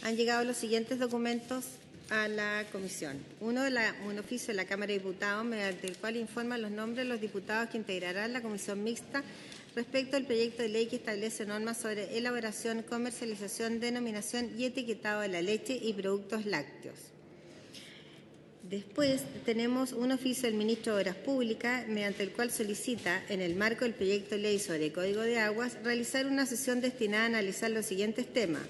Han llegado los siguientes documentos a la comisión. Un oficio de la Cámara de Diputados, mediante el cual informa los nombres de los diputados que integrarán la comisión mixta respecto al proyecto de ley que establece normas sobre elaboración, comercialización, denominación y etiquetado de la leche y productos lácteos. Después tenemos un oficio del Ministro de Obras Públicas, mediante el cual solicita, en el marco del proyecto de ley sobre Código de Aguas, realizar una sesión destinada a analizar los siguientes temas: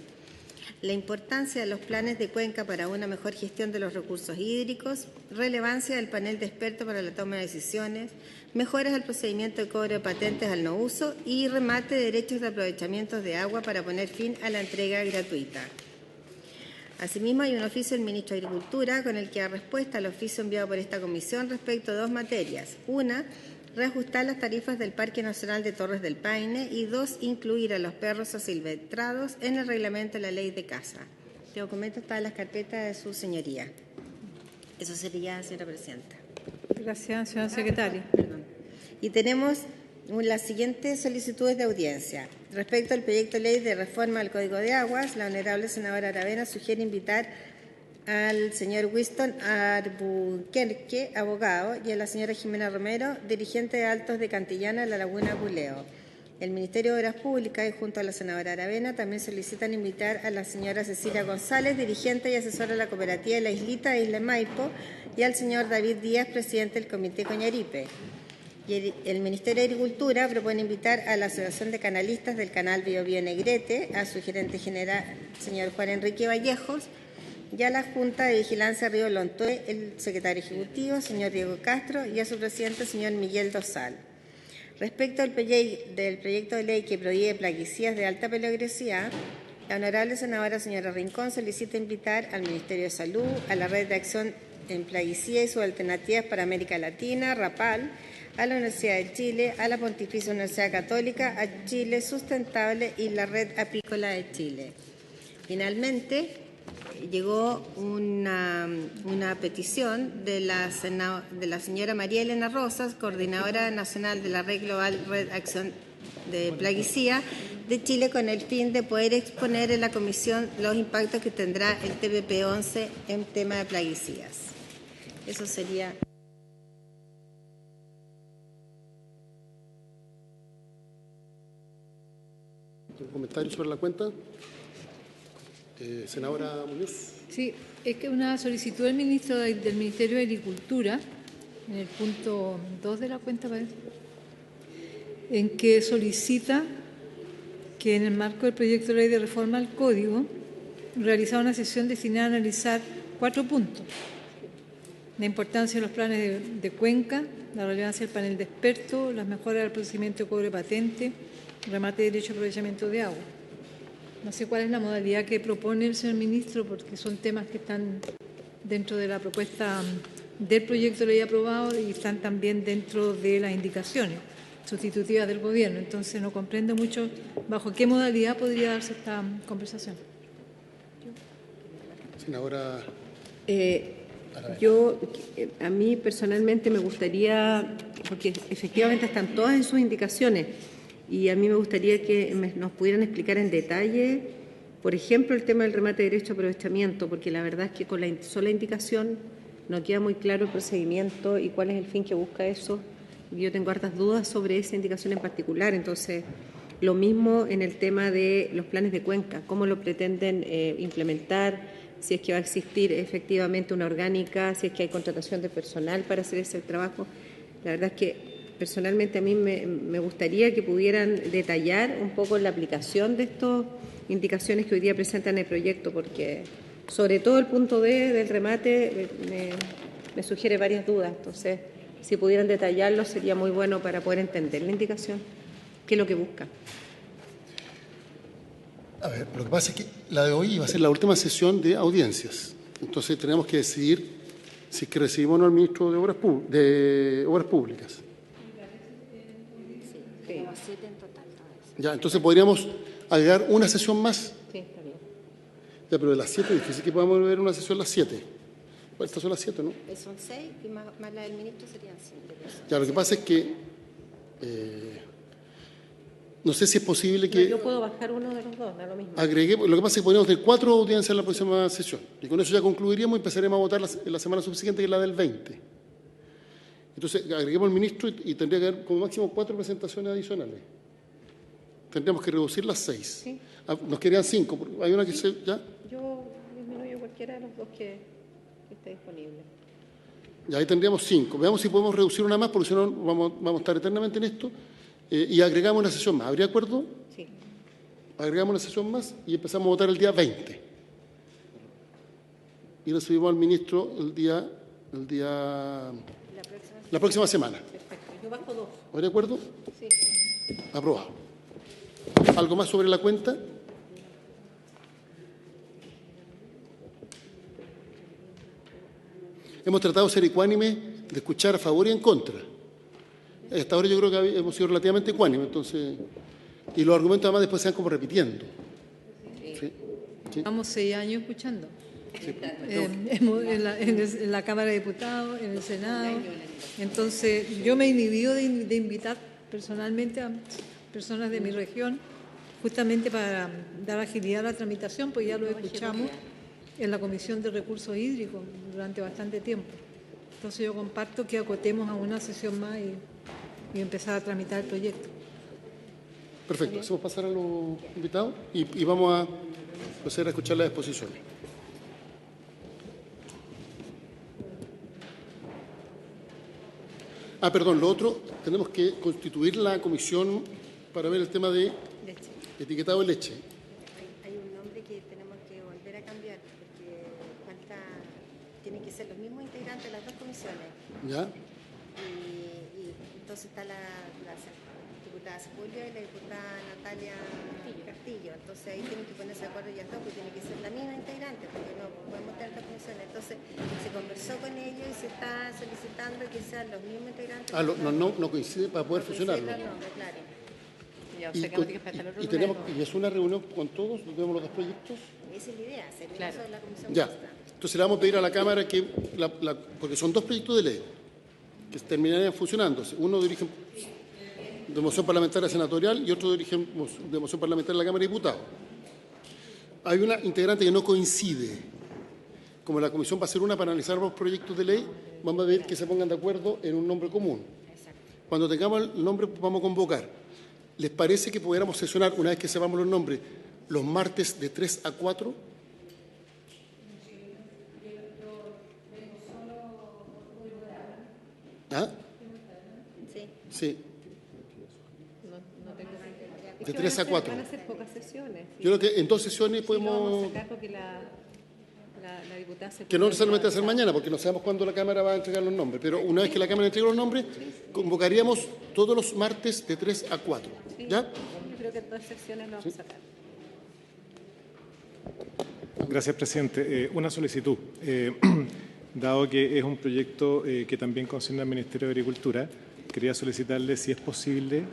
la importancia de los planes de cuenca para una mejor gestión de los recursos hídricos, relevancia del panel de expertos para la toma de decisiones, mejoras del procedimiento de cobro de patentes al no uso y remate de derechos de aprovechamiento de agua para poner fin a la entrega gratuita. Asimismo, hay un oficio del Ministro de Agricultura con el que da respuesta al oficio enviado por esta comisión respecto a dos materias. Una, reajustar las tarifas del Parque Nacional de Torres del Paine, y dos, incluir a los perros asilvestrados en el reglamento de la ley de caza. Este documento está en las carpetas de su señoría. Eso sería, señora presidenta. Gracias, señora secretaria. Perdón. Y tenemos las siguientes solicitudes de audiencia. Respecto al proyecto de ley de reforma al Código de Aguas, la honorable senadora Aravena sugiere invitar al señor Winston Albuquerque, abogado, y a la señora Jimena Romero, dirigente de Altos de Cantillana, La Laguna, Buleo. El Ministerio de Obras Públicas, y junto a la senadora Aravena, también solicitan invitar a la señora Cecilia González, dirigente y asesora de la cooperativa de La Islita de Isla Maipo, y al señor David Díaz, presidente del Comité Coñaripe. Y el Ministerio de Agricultura propone invitar a la Asociación de Canalistas del Canal Biobío Negrete, a su gerente general, señor Juan Enrique Vallejos, y a la Junta de Vigilancia Río Lontué, el secretario ejecutivo, señor Diego Castro, y a su presidente, señor Miguel Dosal. Respecto del proyecto de ley que prohíbe plaguicidas de alta peligrosidad, la honorable senadora señora Rincón solicita invitar al Ministerio de Salud, a la Red de Acción en Plaguicidas y sus Alternativas para América Latina, RAPAL, a la Universidad de Chile, a la Pontificia Universidad Católica, a Chile Sustentable y la Red Apícola de Chile. Finalmente, llegó una petición de la señora María Elena Rosas, coordinadora nacional de la Red Global Red Acción de Plaguicida de Chile, con el fin de poder exponer en la comisión los impactos que tendrá el TPP-11 en tema de plaguicidas. Eso sería. ¿Un comentario sobre la cuenta? Senadora Muñoz. Sí, es que una solicitud del Ministerio de Agricultura, en el punto 2 de la cuenta, parece, en que solicita que en el marco del proyecto de ley de reforma al Código realizar una sesión destinada a analizar 4 puntos: la importancia de los planes de cuenca, la relevancia del panel de expertos, las mejoras del procedimiento de cobro de patente, remate de derecho de aprovechamiento de agua. No sé cuál es la modalidad que propone el señor ministro, porque son temas que están dentro de la propuesta del proyecto de ley aprobado y están también dentro de las indicaciones sustitutivas del Gobierno. Entonces, no comprendo mucho bajo qué modalidad podría darse esta conversación. Senadora. A mí personalmente me gustaría, porque efectivamente están todas en sus indicaciones, y a mí me gustaría que nos pudieran explicar en detalle, por ejemplo, el tema del remate de derecho a aprovechamiento, porque la verdad es que con la sola indicación no queda muy claro el procedimiento y cuál es el fin que busca eso. Yo tengo hartas dudas sobre esa indicación en particular. Entonces, lo mismo en el tema de los planes de cuenca, cómo lo pretenden implementar, si es que va a existir efectivamente una orgánica, si es que hay contratación de personal para hacer ese trabajo. La verdad es que personalmente a mí me gustaría que pudieran detallar un poco la aplicación de estas indicaciones que hoy día presentan el proyecto, porque sobre todo el punto D del remate me sugiere varias dudas. Entonces, si pudieran detallarlo sería muy bueno para poder entender la indicación, qué es lo que busca. A ver, lo que pasa es que la de hoy iba a ser la última sesión de audiencias. Entonces tenemos que decidir si es que recibimos o no al ministro de Obras Públicas. Ya, entonces podríamos agregar una sesión más. Sí, está bien. Ya, pero de las 7 es difícil que podamos ver una sesión a las 7. Estas son las 7, ¿no? Son 6 y más la del ministro serían 5. Ya, lo que pasa es que No sé si es posible No, que yo puedo bajar uno de los dos, da lo mismo. agreguemos. Lo que pasa es que podríamos tener 4 audiencias en la próxima sesión. Y con eso ya concluiríamos y empezaremos a votar en la semana subsiguiente, que es la del 20. Entonces, agreguemos al ministro y tendría que haber como máximo 4 presentaciones adicionales. Tendríamos que reducir las 6. Sí. Nos querían 5. Hay una que ya. Yo disminuyo cualquiera de los dos que esté disponible. Y ahí tendríamos 5. Veamos si podemos reducir una más, porque si no vamos a estar eternamente en esto. Y agregamos una sesión más. ¿Habría acuerdo? Sí. Agregamos una sesión más y empezamos a votar el día 20. Y recibimos al ministro la próxima semana. Perfecto. Yo bajo 2. ¿Habría acuerdo? Sí. Aprobado. ¿Algo más sobre la cuenta? Hemos tratado de ser ecuánimes, de escuchar a favor y en contra. Hasta ahora yo creo que hemos sido relativamente ecuánimes, entonces, y los argumentos además después se van como repitiendo. Sí. Sí. Llevamos 6 años escuchando. En la Cámara de Diputados, en el Senado. Entonces, yo me he inhibido de invitar personalmente a personas de mi región, justamente para dar agilidad a la tramitación, pues ya lo escuchamos en la Comisión de Recursos Hídricos durante bastante tiempo. Entonces, yo comparto que acotemos a una sesión más y empezar a tramitar el proyecto. Perfecto. Hacemos pasar a los invitados y vamos a proceder a escuchar las exposiciones. Perdón, lo otro, tenemos que constituir la comisión para ver el tema de etiquetado de leche. Hay un nombre que tenemos que volver a cambiar porque tienen que ser los mismos integrantes de las dos comisiones. ¿Ya? Y entonces está la diputada Sepúlveda y la diputada Natalia Castillo. Entonces ahí tienen que ponerse de acuerdo ya dos, porque tiene que ser la misma integrante, porque no podemos tener dos comisiones. Entonces se conversó con ellos y se está solicitando que sean los mismos integrantes. No coincide para poder fusionarlo. Claro. Ya, o sea, que vamos a tener que esperar el otro lunes. Y es una reunión con todos, vemos los dos proyectos. Esa es la idea, hacer Claro. eso de la comisión Ya. mixta. Entonces le vamos a pedir a la Cámara que, porque son 2 proyectos de ley que terminarían fusionándose. Uno de origen de moción parlamentaria senatorial y otro de origen de moción parlamentaria de la Cámara de Diputados. Hay una integrante que no coincide. Como la comisión va a ser una para analizar los proyectos de ley, vamos a ver que se pongan de acuerdo en un nombre común. Cuando tengamos el nombre, vamos a convocar. ¿Les parece que pudiéramos sesionar, una vez que sepamos los nombres, los martes de 3 a 4? ¿Ah? Sí. De 3 a 4. Van a ser pocas sesiones. Yo creo que en 2 sesiones Sí, lo vamos a podemos... sacar porque la diputada Sepúlveda Que no necesariamente hacer mañana, porque no sabemos cuándo la Cámara va a entregar los nombres, pero una vez que la Cámara entregue los nombres, convocaríamos todos los martes de 3 a 4. ¿Ya? Yo creo que en 2 secciones lo vamos a sacar. Gracias, presidente. Una solicitud. Dado que es un proyecto que también concierne al Ministerio de Agricultura, quería solicitarle si es posible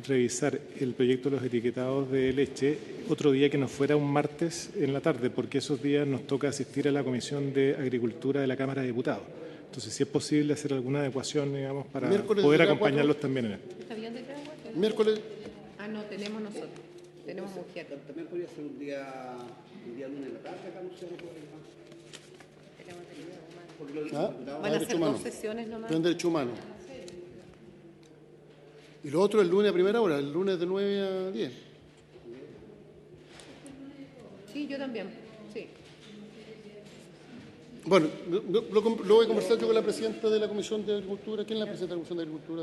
revisar el proyecto de los etiquetados de leche otro día que no fuera un martes en la tarde, porque esos días nos toca asistir a la Comisión de Agricultura de la Cámara de Diputados. Entonces, si es posible hacer alguna adecuación, digamos, para Miércoles poder de la acompañarlos también en esto. ¿Está bien de tres aguas? Miércoles, No, tenemos nosotros. Tenemos mujer. También podría ser un día lunes en la tarde, acá no sé, no puede ir más. Porque los diputados Van a derecho ser humano. 2 sesiones nomás. Tienen derecho humano. Y lo otro el lunes a primera hora, el lunes de 9 a 10. Sí, yo también. Sí. Bueno, lo voy a conversar yo con la presidenta de la Comisión de Agricultura. ¿Quién es la presidenta de la Comisión de Agricultura?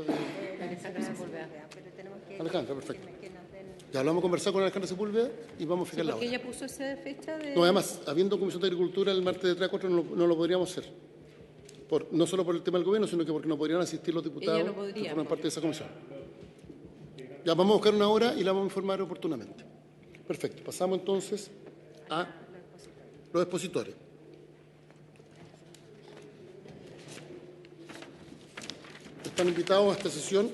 Alejandra Sepúlveda. Pero tenemos que Alejandra, perfecto. que nos den. Ya lo vamos a conversar con Alejandra Sepúlveda y vamos a fijar la Porque hora. ella puso esa fecha de... No, además, habiendo Comisión de Agricultura el martes de 3 a 4 no lo podríamos hacer. No solo por el tema del gobierno, sino que porque no podrían asistir los diputados Ella no podría, que forman porque- parte de esa comisión. Ya vamos a buscar una hora y la vamos a informar oportunamente. Perfecto. Pasamos entonces a los expositores. Están invitados a esta sesión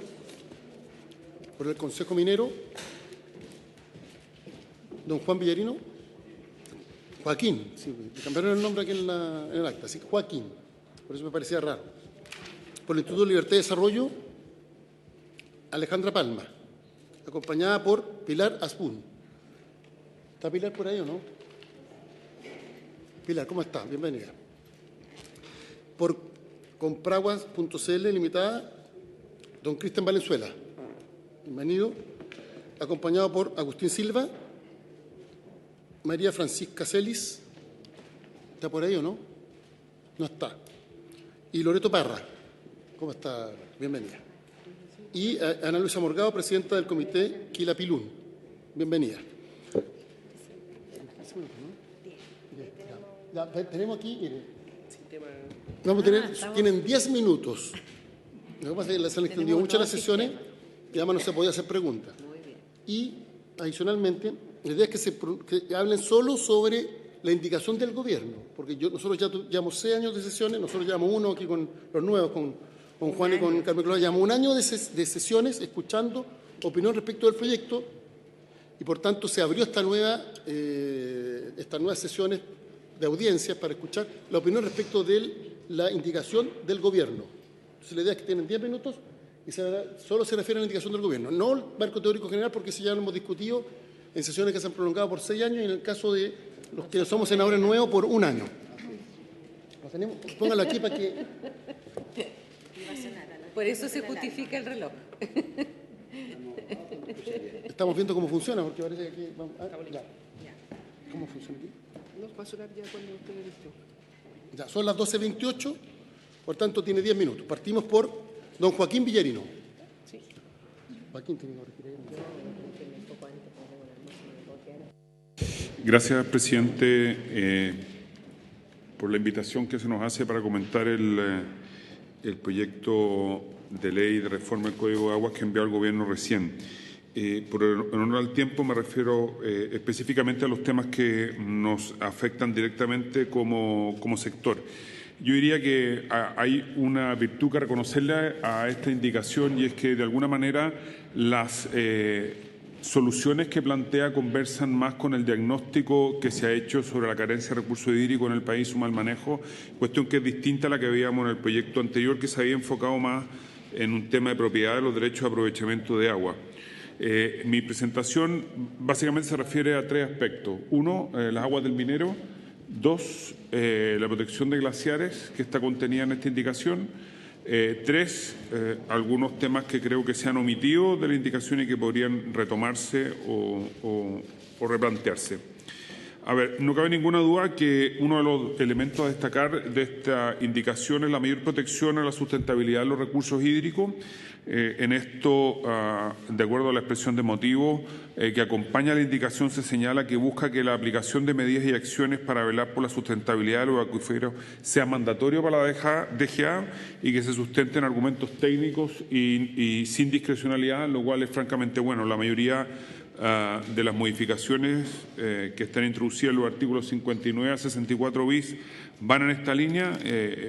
por el Consejo Minero don Juan Villarino. Joaquín, sí, le cambiaron el nombre aquí en el acta, sí, Joaquín, por eso me parecía raro. Por el Instituto de Libertad y Desarrollo, Alejandra Palma. acompañada por Pilar Asbun. ¿Está Pilar por ahí o no? Pilar, ¿cómo está? Bienvenida. Por Compraguas.cl Limitada, don Cristian Valenzuela. Bienvenido. Acompañado por Agustín Silva, María Francisca Celis. ¿Está por ahí o no? No está. Y Loreto Parra. ¿Cómo está? Bienvenida. Y Ana Luisa Morgado, presidenta del comité Quilapilún. Bienvenida. Ya, tenemos aquí, mire. Vamos a tener, tienen 10 minutos. Lo que pasa es que se han extendido muchas las sesiones y además no se podía hacer preguntas. Y, adicionalmente, la idea es que hablen solo sobre la indicación del gobierno, porque nosotros ya llevamos 6 años de sesiones, nosotros llevamos uno aquí con los nuevos, con Juan y con Carmen Clara, llevamos un año de sesiones escuchando opinión respecto del proyecto y, por tanto, se abrió estas nuevas sesiones de audiencias para escuchar la opinión respecto de la indicación del gobierno. Entonces, la idea es que tienen 10 minutos y solo se refiere a la indicación del gobierno, no el marco teórico general, porque ese ya lo hemos discutido en sesiones que se han prolongado por 6 años y en el caso de los que somos senadores nuevos por 1 año. Lo tenemos, póngalo aquí para que... Por eso se justifica el reloj. Estamos viendo cómo funciona, porque parece que aquí... ya. ¿Cómo funciona aquí? Nos va a sonar ya cuando usted listo. Ya, son las 12:28, por tanto tiene 10 minutos. Partimos por don Joaquín Villarino. Sí. Joaquín, tiene que respirar. Gracias, presidente, por la invitación que se nos hace para comentar el proyecto de ley de reforma del Código de Aguas que envió el Gobierno recién. En honor al tiempo me refiero específicamente a los temas que nos afectan directamente como sector. Yo diría que hay una virtud que reconocerle a esta indicación y es que de alguna manera las soluciones que plantea conversan más con el diagnóstico que se ha hecho sobre la carencia de recursos hídricos en el país, su mal manejo, cuestión que es distinta a la que veíamos en el proyecto anterior, que se había enfocado más en un tema de propiedad de los derechos de aprovechamiento de agua. Mi presentación básicamente se refiere a 3 aspectos. 1, las aguas del Minero. 2, la protección de glaciares, que está contenida en esta indicación. 3, algunos temas que creo que se han omitido de la indicación y que podrían retomarse o replantearse. A ver, no cabe ninguna duda que uno de los elementos a destacar de esta indicación es la mayor protección a la sustentabilidad de los recursos hídricos. En esto, de acuerdo a la expresión de motivos que acompaña la indicación, se señala que busca que la aplicación de medidas y acciones para velar por la sustentabilidad de los acuíferos sea mandatorio para la DGA y que se sustenten argumentos técnicos y sin discrecionalidad, lo cual es francamente bueno. La mayoría de las modificaciones que están introducidas en los artículos 59 a 64 bis van en esta línea.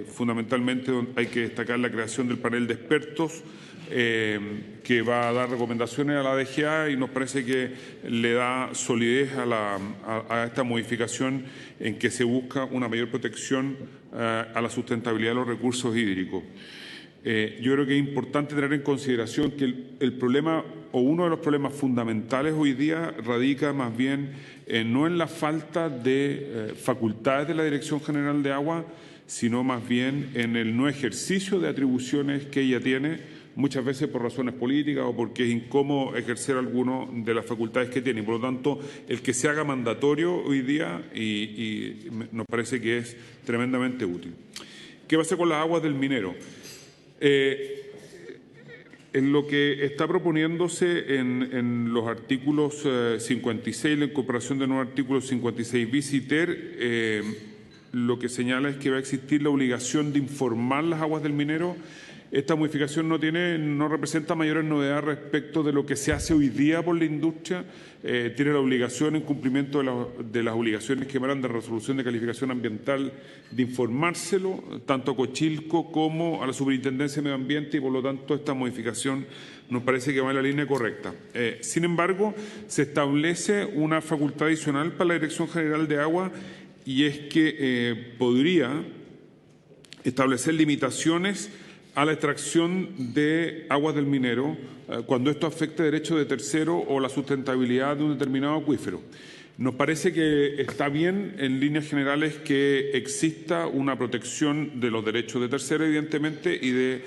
Fundamentalmente hay que destacar la creación del panel de expertos que va a dar recomendaciones a la DGA y nos parece que le da solidez a esta modificación en que se busca una mayor protección a la sustentabilidad de los recursos hídricos. Yo creo que es importante tener en consideración que el problema o uno de los problemas fundamentales hoy día radica más bien no en la falta de facultades de la Dirección General de Agua, sino más bien en el no ejercicio de atribuciones que ella tiene, muchas veces por razones políticas o porque es incómodo ejercer alguna de las facultades que tiene. Por lo tanto, el que se haga mandatorio hoy día y nos parece que es tremendamente útil. ¿Qué va a hacer con las aguas del Minero? En lo que está proponiéndose en los artículos 56, la incorporación de nuevos artículos 56 bis y ter, lo que señala es que va a existir la obligación de informar las aguas del Minero. Esta modificación no representa mayores novedades respecto de lo que se hace hoy día por la industria. Tiene la obligación, en cumplimiento de las obligaciones que emanan de resolución de calificación ambiental, de informárselo tanto a Cochilco como a la Superintendencia de Medio Ambiente y, por lo tanto, esta modificación nos parece que va en la línea correcta. Sin embargo, se establece una facultad adicional para la Dirección General de Agua y es que podría establecer limitaciones a la extracción de aguas del minero cuando esto afecte derechos de tercero o la sustentabilidad de un determinado acuífero. Nos parece que está bien, en líneas generales, que exista una protección de los derechos de tercero, evidentemente, y de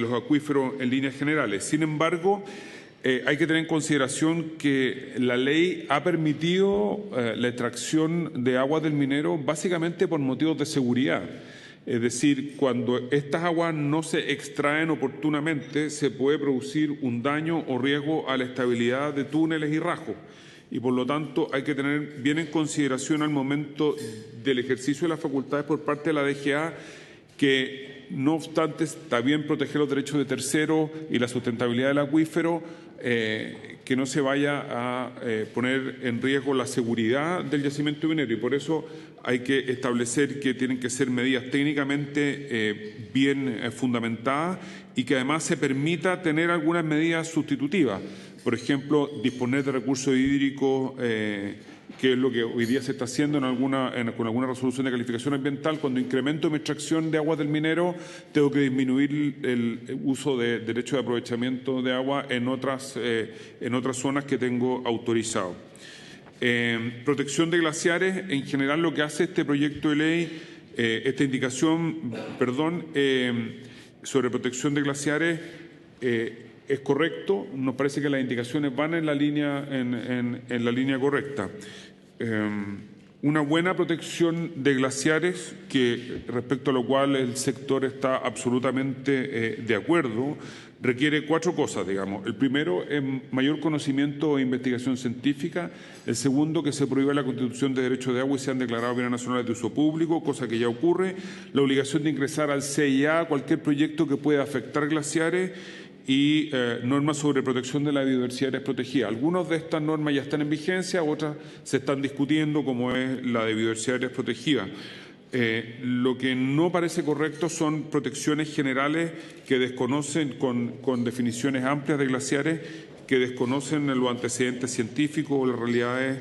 los acuíferos en líneas generales. Sin embargo, hay que tener en consideración que la ley ha permitido la extracción de aguas del minero básicamente por motivos de seguridad. Es decir, cuando estas aguas no se extraen oportunamente, se puede producir un daño o riesgo a la estabilidad de túneles y rajos. Y por lo tanto hay que tener bien en consideración al momento del ejercicio de las facultades por parte de la DGA que, no obstante, está bien proteger los derechos de terceros y la sustentabilidad del acuífero, que no se vaya a poner en riesgo la seguridad del yacimiento minero, y por eso hay que establecer que tienen que ser medidas técnicamente bien fundamentadas y que además se permita tener algunas medidas sustitutivas. Por ejemplo, disponer de recursos hídricos, que es lo que hoy día se está haciendo con alguna resolución de calificación ambiental. Cuando incremento mi extracción de aguas del minero, tengo que disminuir el uso de derechos de aprovechamiento de agua en otras zonas que tengo autorizado. Protección de glaciares. En general, lo que hace este proyecto de ley, esta indicación, sobre protección de glaciares, es correcto. Nos parece que las indicaciones van en la línea correcta. Una buena protección de glaciares, respecto a lo cual el sector está absolutamente de acuerdo, requiere 4 cosas, digamos. El primero es mayor conocimiento e investigación científica. El segundo, que se prohíba la constitución de derechos de agua y sean declarados bienes nacionales de uso público, cosa que ya ocurre. La obligación de ingresar al CIA cualquier proyecto que pueda afectar glaciares, y normas sobre protección de la biodiversidad desprotegida. Algunas de estas normas ya están en vigencia, otras se están discutiendo, como es la de biodiversidad desprotegida. Lo que no parece correcto son protecciones generales que desconocen, con definiciones amplias de glaciares, que desconocen los antecedentes científicos o las realidades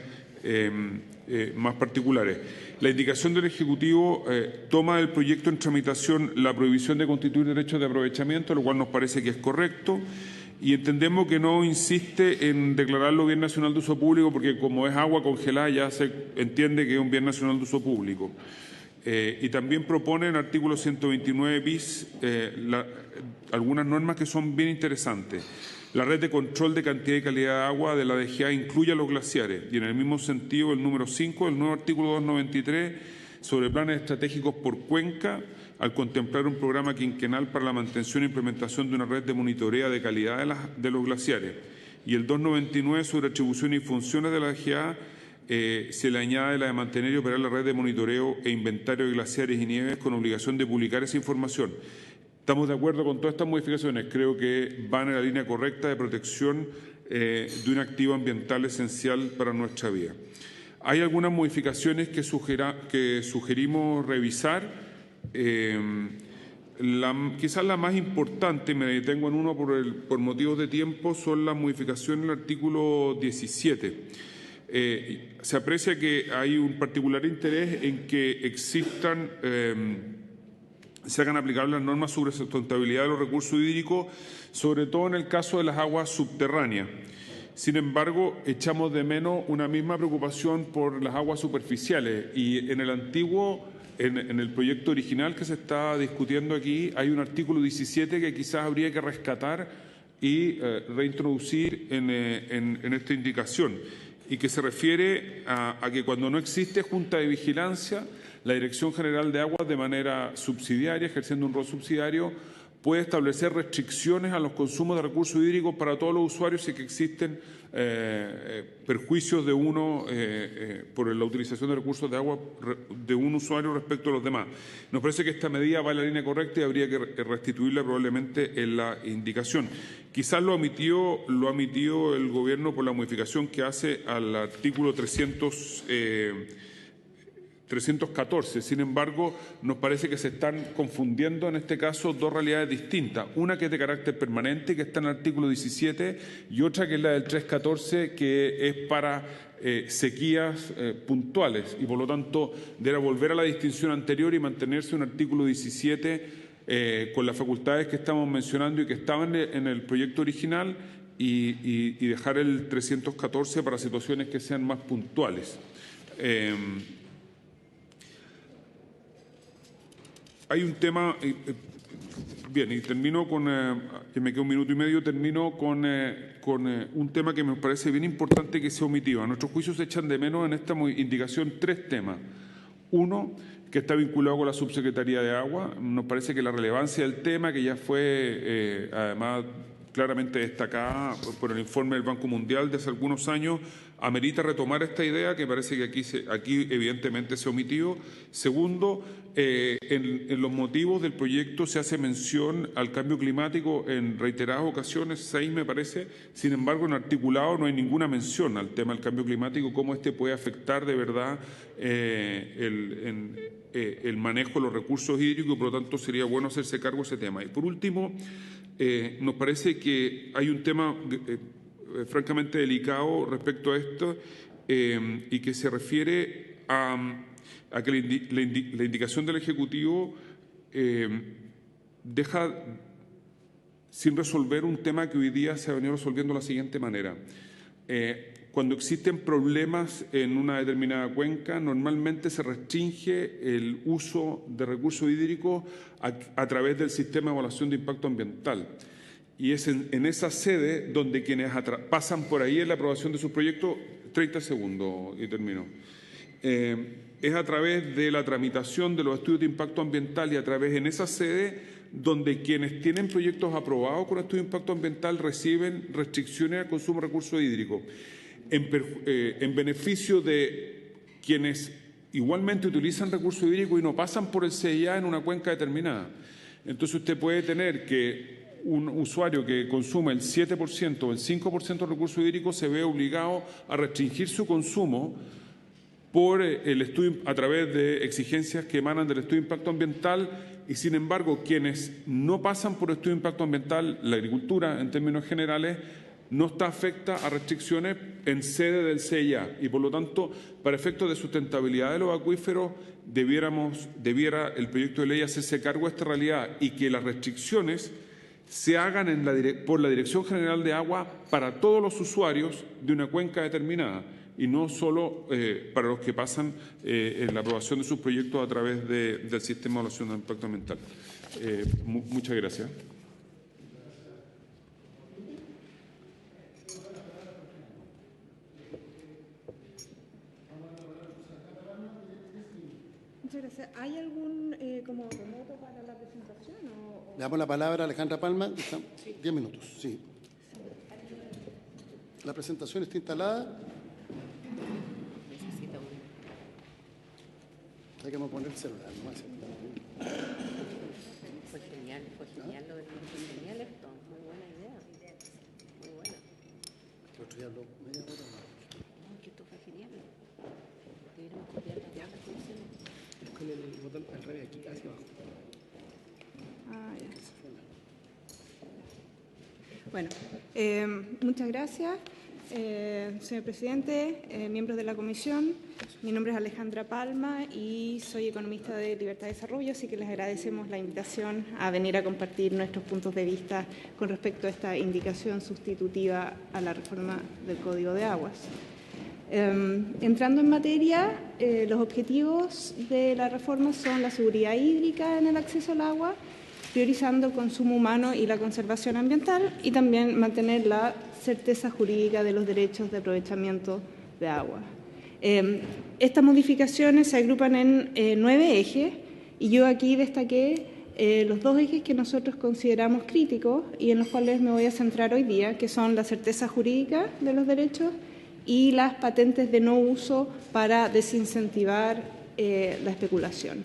más particulares. La indicación del Ejecutivo toma del proyecto en tramitación la prohibición de constituir derechos de aprovechamiento, lo cual nos parece que es correcto, y entendemos que no insiste en declararlo bien nacional de uso público, porque como es agua congelada ya se entiende que es un bien nacional de uso público. Y también propone en el artículo 129 bis algunas normas que son bien interesantes. La red de control de cantidad y calidad de agua de la DGA incluye a los glaciares, y en el mismo sentido el número 5 del nuevo artículo 293 sobre planes estratégicos por cuenca, al contemplar un programa quinquenal para la mantención e implementación de una red de monitoreo de calidad de los glaciares. Y el 299 sobre atribuciones y funciones de la DGA, se le añade la de mantener y operar la red de monitoreo e inventario de glaciares y nieves con obligación de publicar esa información. Estamos de acuerdo con todas estas modificaciones. Creo que van en la línea correcta de protección de un activo ambiental esencial para nuestra vida. Hay algunas modificaciones que sugerimos revisar. Quizás la más importante, me detengo en uno por motivos de tiempo, son las modificaciones en el artículo 17. Se aprecia que hay un particular interés en que se hagan aplicables las normas sobre sustentabilidad de los recursos hídricos, sobre todo en el caso de las aguas subterráneas. Sin embargo, echamos de menos una misma preocupación por las aguas superficiales, y en el proyecto original que se está discutiendo aquí, hay un artículo 17 que quizás habría que rescatar y reintroducir en esta indicación, y que se refiere a que cuando no existe junta de vigilancia, la Dirección General de Aguas, de manera subsidiaria, ejerciendo un rol subsidiario, puede establecer restricciones a los consumos de recursos hídricos para todos los usuarios, y que existen perjuicios de uno por la utilización de recursos de agua de un usuario respecto a los demás. Nos parece que esta medida va en la línea correcta y habría que restituirla probablemente en la indicación. Quizás lo ha omitido el Gobierno por la modificación que hace al artículo 314. Sin embargo, nos parece que se están confundiendo en este caso dos realidades distintas. Una que es de carácter permanente, que está en el artículo 17, y otra que es la del 314, que es para sequías puntuales, y por lo tanto debe volver a la distinción anterior y mantenerse un artículo 17 con las facultades que estamos mencionando y que estaban en el proyecto original y dejar el 314 para situaciones que sean más puntuales. Hay un tema, bien, y termino con, que me queda un minuto y medio, termino con un tema que me parece bien importante que se omitió. A nuestro juicio se echan de menos en esta indicación 3 temas. Uno, que está vinculado con la Subsecretaría de Agua. Nos parece que la relevancia del tema, que ya fue además claramente destacada por el informe del Banco Mundial de hace algunos años, amerita retomar esta idea que parece que aquí evidentemente se omitió. Segundo, en los motivos del proyecto se hace mención al cambio climático en reiteradas ocasiones, 6 me parece. Sin embargo, en articulado no hay ninguna mención al tema del cambio climático, cómo este puede afectar de verdad el manejo de los recursos hídricos, y por lo tanto sería bueno hacerse cargo de ese tema. Y por último, nos parece que hay un tema francamente delicado respecto a esto y que se refiere a que la indicación del Ejecutivo deja sin resolver un tema que hoy día se ha venido resolviendo de la siguiente manera. Cuando existen problemas en una determinada cuenca, normalmente se restringe el uso de recursos hídricos a través del sistema de evaluación de impacto ambiental. Y es en esa sede donde quienes pasan por ahí en la aprobación de sus proyectos, 30 segundos y termino, es a través de la tramitación de los estudios de impacto ambiental y a través en esa sede donde quienes tienen proyectos aprobados con estudio de impacto ambiental reciben restricciones al consumo de recursos hídricos en beneficio de quienes igualmente utilizan recursos hídricos y no pasan por el CIA en una cuenca determinada. Entonces usted puede tener que un usuario que consume el 7% o el 5% de recursos hídricos se ve obligado a restringir su consumo por el estudio a través de exigencias que emanan del estudio de impacto ambiental, y sin embargo quienes no pasan por el estudio de impacto ambiental, la agricultura en términos generales, no está afecta a restricciones en sede del CIA, y por lo tanto, para efectos de sustentabilidad de los acuíferos, debiera el proyecto de ley hacerse cargo de esta realidad y que las restricciones se hagan por la Dirección General de Agua para todos los usuarios de una cuenca determinada y no solo para los que pasan en la aprobación de sus proyectos a través del sistema de evaluación de impacto ambiental. Muchas gracias. Muchas gracias. ¿Hay algún como remoto para la presentación? Le damos la palabra a Alejandra Palma. 10 minutos, sí. La presentación está instalada. Hay que poner el celular, ¿no? Fue genial lo del genial esto. Muy buena idea. Muy buena. El otro día habló media hora. No, que esto fue genial. Deberíamos copiar las otras funciones. Es con el botón al revés, aquí hacia abajo. Bueno, muchas gracias, señor presidente, miembros de la comisión. Mi nombre es Alejandra Palma y soy economista de Libertad y Desarrollo, así que les agradecemos la invitación a venir a compartir nuestros puntos de vista con respecto a esta indicación sustitutiva a la reforma del Código de Aguas. Entrando en materia, los objetivos de la reforma son la seguridad hídrica en el acceso al agua, priorizando el consumo humano y la conservación ambiental, y también mantener la certeza jurídica de los derechos de aprovechamiento de agua. Estas modificaciones se agrupan en 9 ejes, y yo aquí destaqué los 2 ejes que nosotros consideramos críticos y en los cuales me voy a centrar hoy día, que son la certeza jurídica de los derechos y las patentes de no uso para desincentivar la especulación.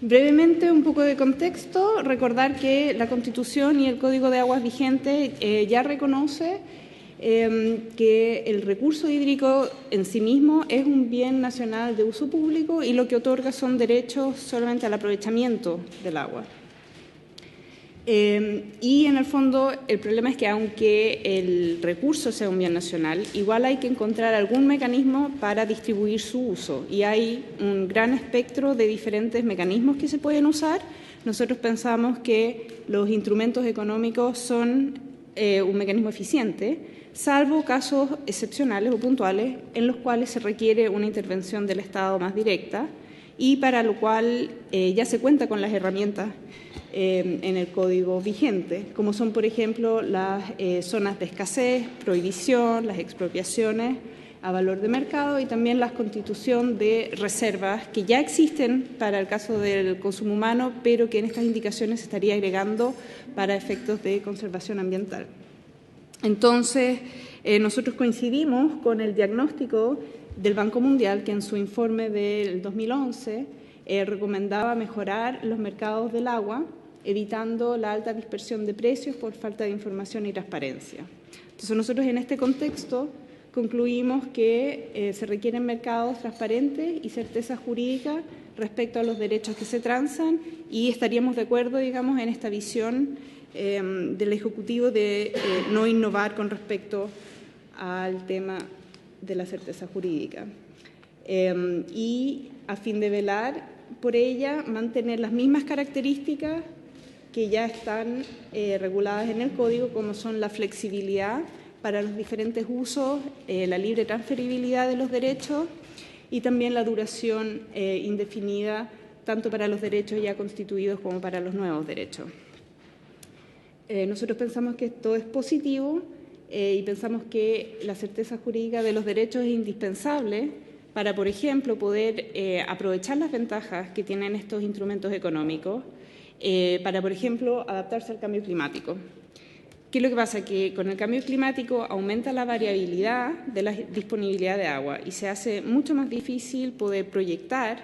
Brevemente, un poco de contexto, recordar que la Constitución y el Código de Aguas vigente ya reconoce que el recurso hídrico en sí mismo es un bien nacional de uso público y lo que otorga son derechos solamente al aprovechamiento del agua. Y en el fondo el problema es que aunque el recurso sea un bien nacional, igual hay que encontrar algún mecanismo para distribuir su uso, y hay un gran espectro de diferentes mecanismos que se pueden usar. nosotros pensamos que los instrumentos económicos son un mecanismo eficiente, salvo casos excepcionales o puntuales en los cuales se requiere una intervención del Estado más directa y para lo cual ya se cuenta con las herramientas en el código vigente, como son, por ejemplo, las zonas de escasez, prohibición, las expropiaciones a valor de mercado y también la constitución de reservas que ya existen para el caso del consumo humano, pero que en estas indicaciones se estaría agregando para efectos de conservación ambiental. Entonces, nosotros coincidimos con el diagnóstico del Banco Mundial, que en su informe del 2011 recomendaba mejorar los mercados del agua, evitando la alta dispersión de precios por falta de información y transparencia. Entonces, nosotros en este contexto concluimos que se requieren mercados transparentes y certeza jurídica respecto a los derechos que se transan y estaríamos de acuerdo, digamos, en esta visión del Ejecutivo de no innovar con respecto al tema de la certeza jurídica. Y a fin de velar por ella, mantener las mismas características que ya están reguladas en el Código, como son la flexibilidad para los diferentes usos, la libre transferibilidad de los derechos y también la duración indefinida, tanto para los derechos ya constituidos como para los nuevos derechos. Nosotros pensamos que esto es positivo y pensamos que la certeza jurídica de los derechos es indispensable para, por ejemplo, poder aprovechar las ventajas que tienen estos instrumentos económicos, para, por ejemplo, adaptarse al cambio climático. ¿Qué es lo que pasa? Que con el cambio climático aumenta la variabilidad de la disponibilidad de agua y se hace mucho más difícil poder proyectar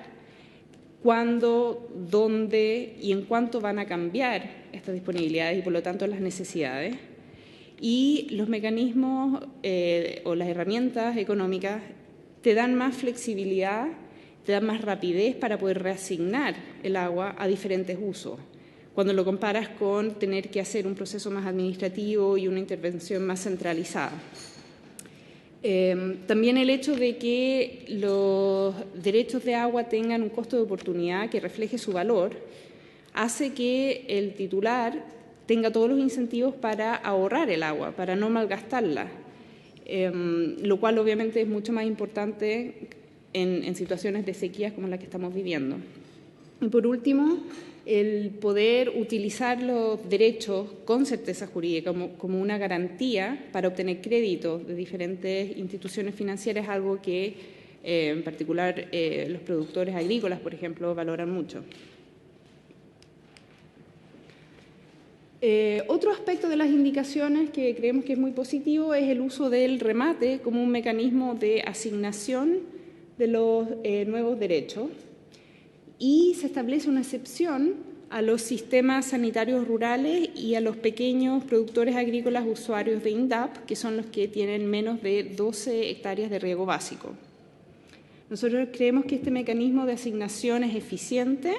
cuándo, dónde y en cuánto van a cambiar estas disponibilidades y, por lo tanto, las necesidades. Y los mecanismos o las herramientas económicas te dan más flexibilidad, te dan más rapidez para poder reasignar el agua a diferentes usos, cuando lo comparas con tener que hacer un proceso más administrativo y una intervención más centralizada. También el hecho de que los derechos de agua tengan un costo de oportunidad que refleje su valor hace que el titular tenga todos los incentivos para ahorrar el agua, para no malgastarla, lo cual obviamente es mucho más importante en situaciones de sequías como la que estamos viviendo. Y por último, el poder utilizar los derechos con certeza jurídica como una garantía para obtener crédito de diferentes instituciones financieras es algo que en particular los productores agrícolas, por ejemplo, valoran mucho. Otro aspecto de las indicaciones que creemos que es muy positivo es el uso del remate como un mecanismo de asignación de los nuevos derechos y se establece una excepción a los sistemas sanitarios rurales y a los pequeños productores agrícolas usuarios de INDAP, que son los que tienen menos de 12 hectáreas de riego básico. Nosotros creemos que este mecanismo de asignación es eficiente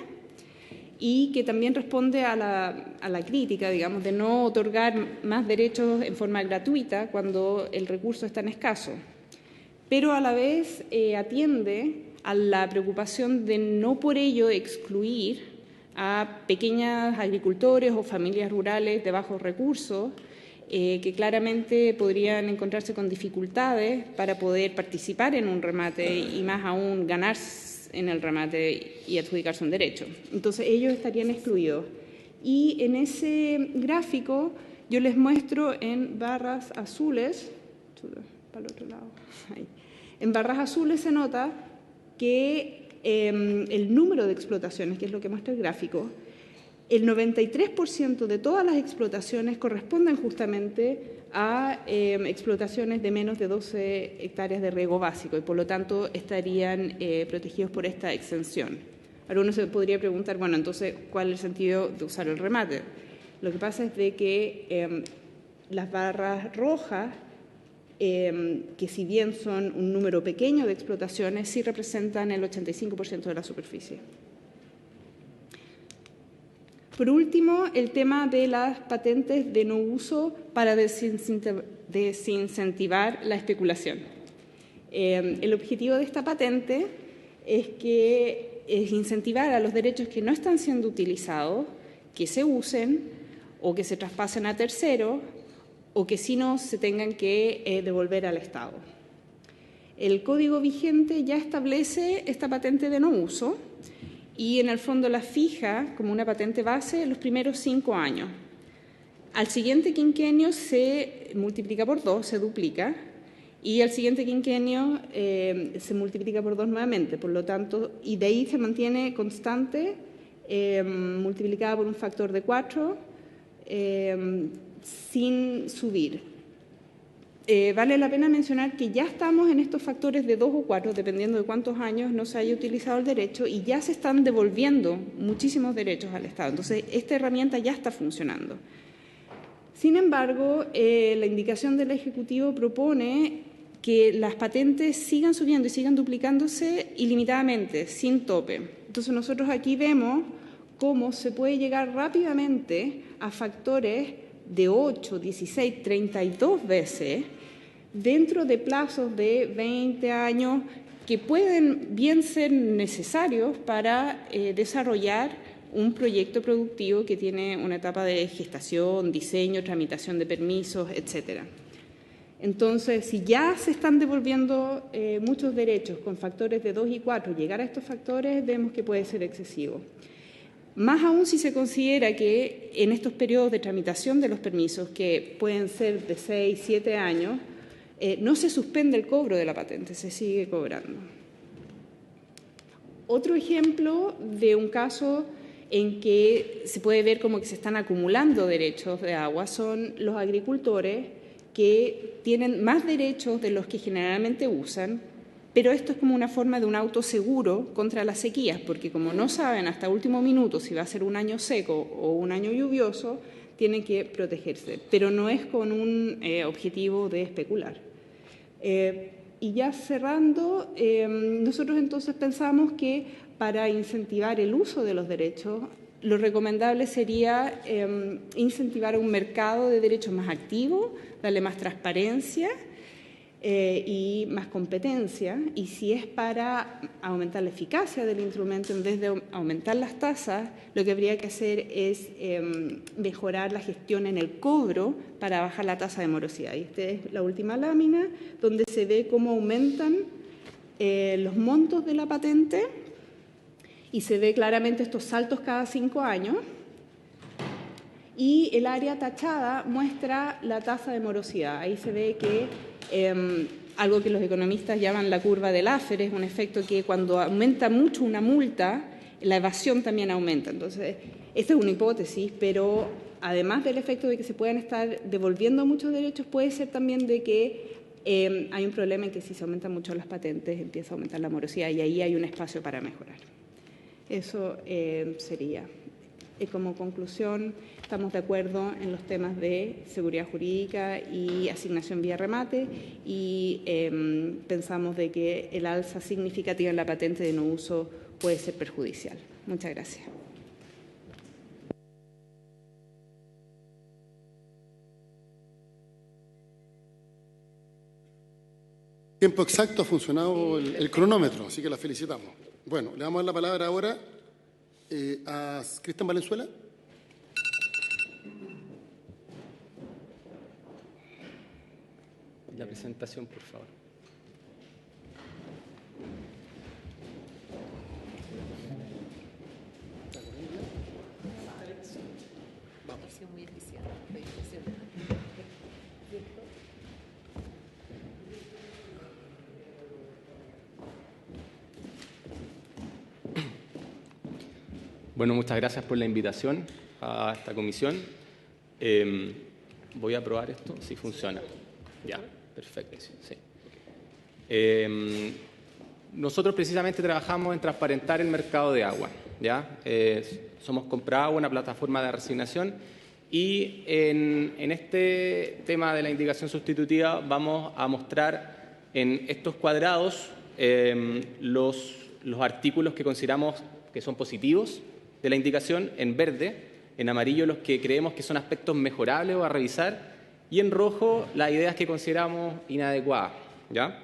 y que también responde a la crítica, digamos, de no otorgar más derechos en forma gratuita cuando el recurso es tan escaso, pero a la vez atiende a la preocupación de no por ello excluir a pequeños agricultores o familias rurales de bajos recursos que claramente podrían encontrarse con dificultades para poder participar en un remate y más aún ganar en el remate y adjudicarse un derecho. Entonces ellos estarían excluidos. Y en ese gráfico yo les muestro en barras azules, para el otro lado, ahí. En barras azules se nota que el número de explotaciones, que es lo que muestra el gráfico, el 93% de todas las explotaciones corresponden justamente a explotaciones de menos de 12 hectáreas de riego básico y por lo tanto estarían protegidos por esta exención. Ahora uno se podría preguntar, bueno, entonces, ¿cuál es el sentido de usar el remate? Lo que pasa es de que las barras rojas, que si bien son un número pequeño de explotaciones, sí representan el 85% de la superficie. Por último, el tema de las patentes de no uso para desincentivar la especulación. El objetivo de esta patente es que es incentivar a los derechos que no están siendo utilizados, que se usen o que se traspasen a terceros o que si no se tengan que devolver al Estado. El código vigente ya establece esta patente de no uso y en el fondo la fija como una patente base en los primeros 5 años. Al siguiente quinquenio se multiplica por 2, se duplica, y al siguiente quinquenio se multiplica por 2 nuevamente, por lo tanto, y de ahí se mantiene constante, multiplicada por un factor de 4, sin subir. Vale la pena mencionar que ya estamos en estos factores de 2 o 4, dependiendo de cuántos años no se haya utilizado el derecho, y ya se están devolviendo muchísimos derechos al Estado. Entonces, esta herramienta ya está funcionando. Sin embargo, la indicación del Ejecutivo propone que las patentes sigan subiendo y sigan duplicándose ilimitadamente, sin tope. Entonces, nosotros aquí vemos cómo se puede llegar rápidamente a factores de 8, 16, 32 veces dentro de plazos de 20 años que pueden bien ser necesarios para desarrollar un proyecto productivo que tiene una etapa de gestación, diseño, tramitación de permisos, etcétera. Entonces, si ya se están devolviendo muchos derechos con factores de 2 y 4, llegar a estos factores vemos que puede ser excesivo. Más aún si se considera que en estos periodos de tramitación de los permisos, que pueden ser de 6, 7 años, no se suspende el cobro de la patente, se sigue cobrando. Otro ejemplo de un caso en que se puede ver como que se están acumulando derechos de agua son los agricultores que tienen más derechos de los que generalmente usan, pero esto es como una forma de un autoseguro contra las sequías, porque como no saben hasta último minuto si va a ser un año seco o un año lluvioso, tienen que protegerse, pero no es con un objetivo de especular. Y ya cerrando, nosotros entonces pensamos que para incentivar el uso de los derechos, lo recomendable sería incentivar un mercado de derechos más activo, darle más transparencia y más competencia, y si es para aumentar la eficacia del instrumento en vez de aumentar las tasas, lo que habría que hacer es mejorar la gestión en el cobro para bajar la tasa de morosidad. Y esta es la última lámina donde se ve cómo aumentan los montos de la patente y se ve claramente estos saltos cada 5 años. Y el área tachada muestra la tasa de morosidad. Ahí se ve que algo que los economistas llaman la curva de Laffer es un efecto que cuando aumenta mucho una multa, la evasión también aumenta. Entonces, esta es una hipótesis, pero además del efecto de que se puedan estar devolviendo muchos derechos, puede ser también de que hay un problema en que si se aumentan mucho las patentes, empieza a aumentar la morosidad y ahí hay un espacio para mejorar. Eso sería. Como conclusión, estamos de acuerdo en los temas de seguridad jurídica y asignación vía remate y pensamos de que el alza significativa en la patente de no uso puede ser perjudicial. Muchas gracias. Tiempo exacto ha funcionado el cronómetro, así que la felicitamos. Bueno, le damos la palabra ahora a Cristian Valenzuela. La presentación, por favor. Bueno, muchas gracias por la invitación a esta comisión. Voy a probar esto, si funciona. Ya, perfecto. Sí. Nosotros precisamente trabajamos en transparentar el mercado de agua. ¿Ya? Somos Compragua, una plataforma de reasignación, y en este tema de la indicación sustitutiva vamos a mostrar en estos cuadrados los artículos que consideramos que son positivos de la indicación, en verde, en amarillo los que creemos que son aspectos mejorables o a revisar, y en rojo las ideas que consideramos inadecuadas. ¿Ya?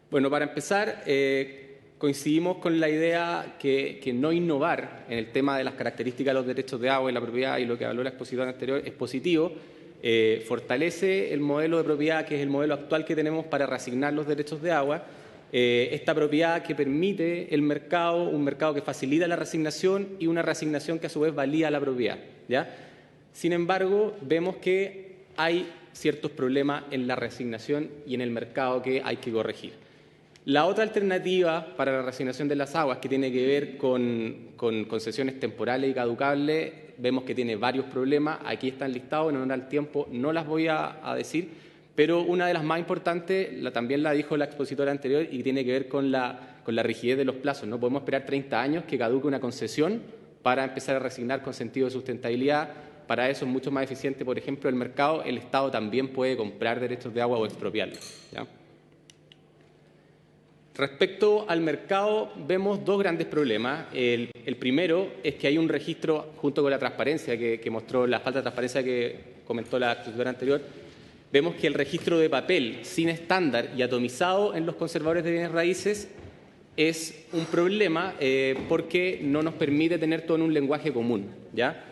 Bueno, para empezar, coincidimos con la idea que no innovar en el tema de las características de los derechos de agua y la propiedad, y lo que habló la expositora anterior es positivo. Fortalece el modelo de propiedad, que es el modelo actual que tenemos para reasignar los derechos de agua. Esta propiedad que permite el mercado, un mercado que facilita la reasignación y una reasignación que a su vez valía la propiedad, ¿ya? Sin embargo, vemos que hay ciertos problemas en la reasignación y en el mercado que hay que corregir. La otra alternativa para la reasignación de las aguas, que tiene que ver con concesiones temporales y caducables, vemos que tiene varios problemas. Aquí están listados, en honor al tiempo no las voy a decir, pero una de las más importantes también la dijo la expositora anterior y tiene que ver con la rigidez de los plazos. No podemos esperar 30 años que caduque una concesión para empezar a reasignar con sentido de sustentabilidad. Para eso es mucho más eficiente, por ejemplo, el mercado. El Estado también puede comprar derechos de agua o expropiarlos, ¿ya? Respecto al mercado, vemos dos grandes problemas. El primero es que hay un registro, junto con la transparencia que mostró, la falta de transparencia que comentó la expositora anterior. Vemos que el registro de papel sin estándar y atomizado en los conservadores de bienes raíces es un problema porque no nos permite tener todo en un lenguaje común, ¿ya?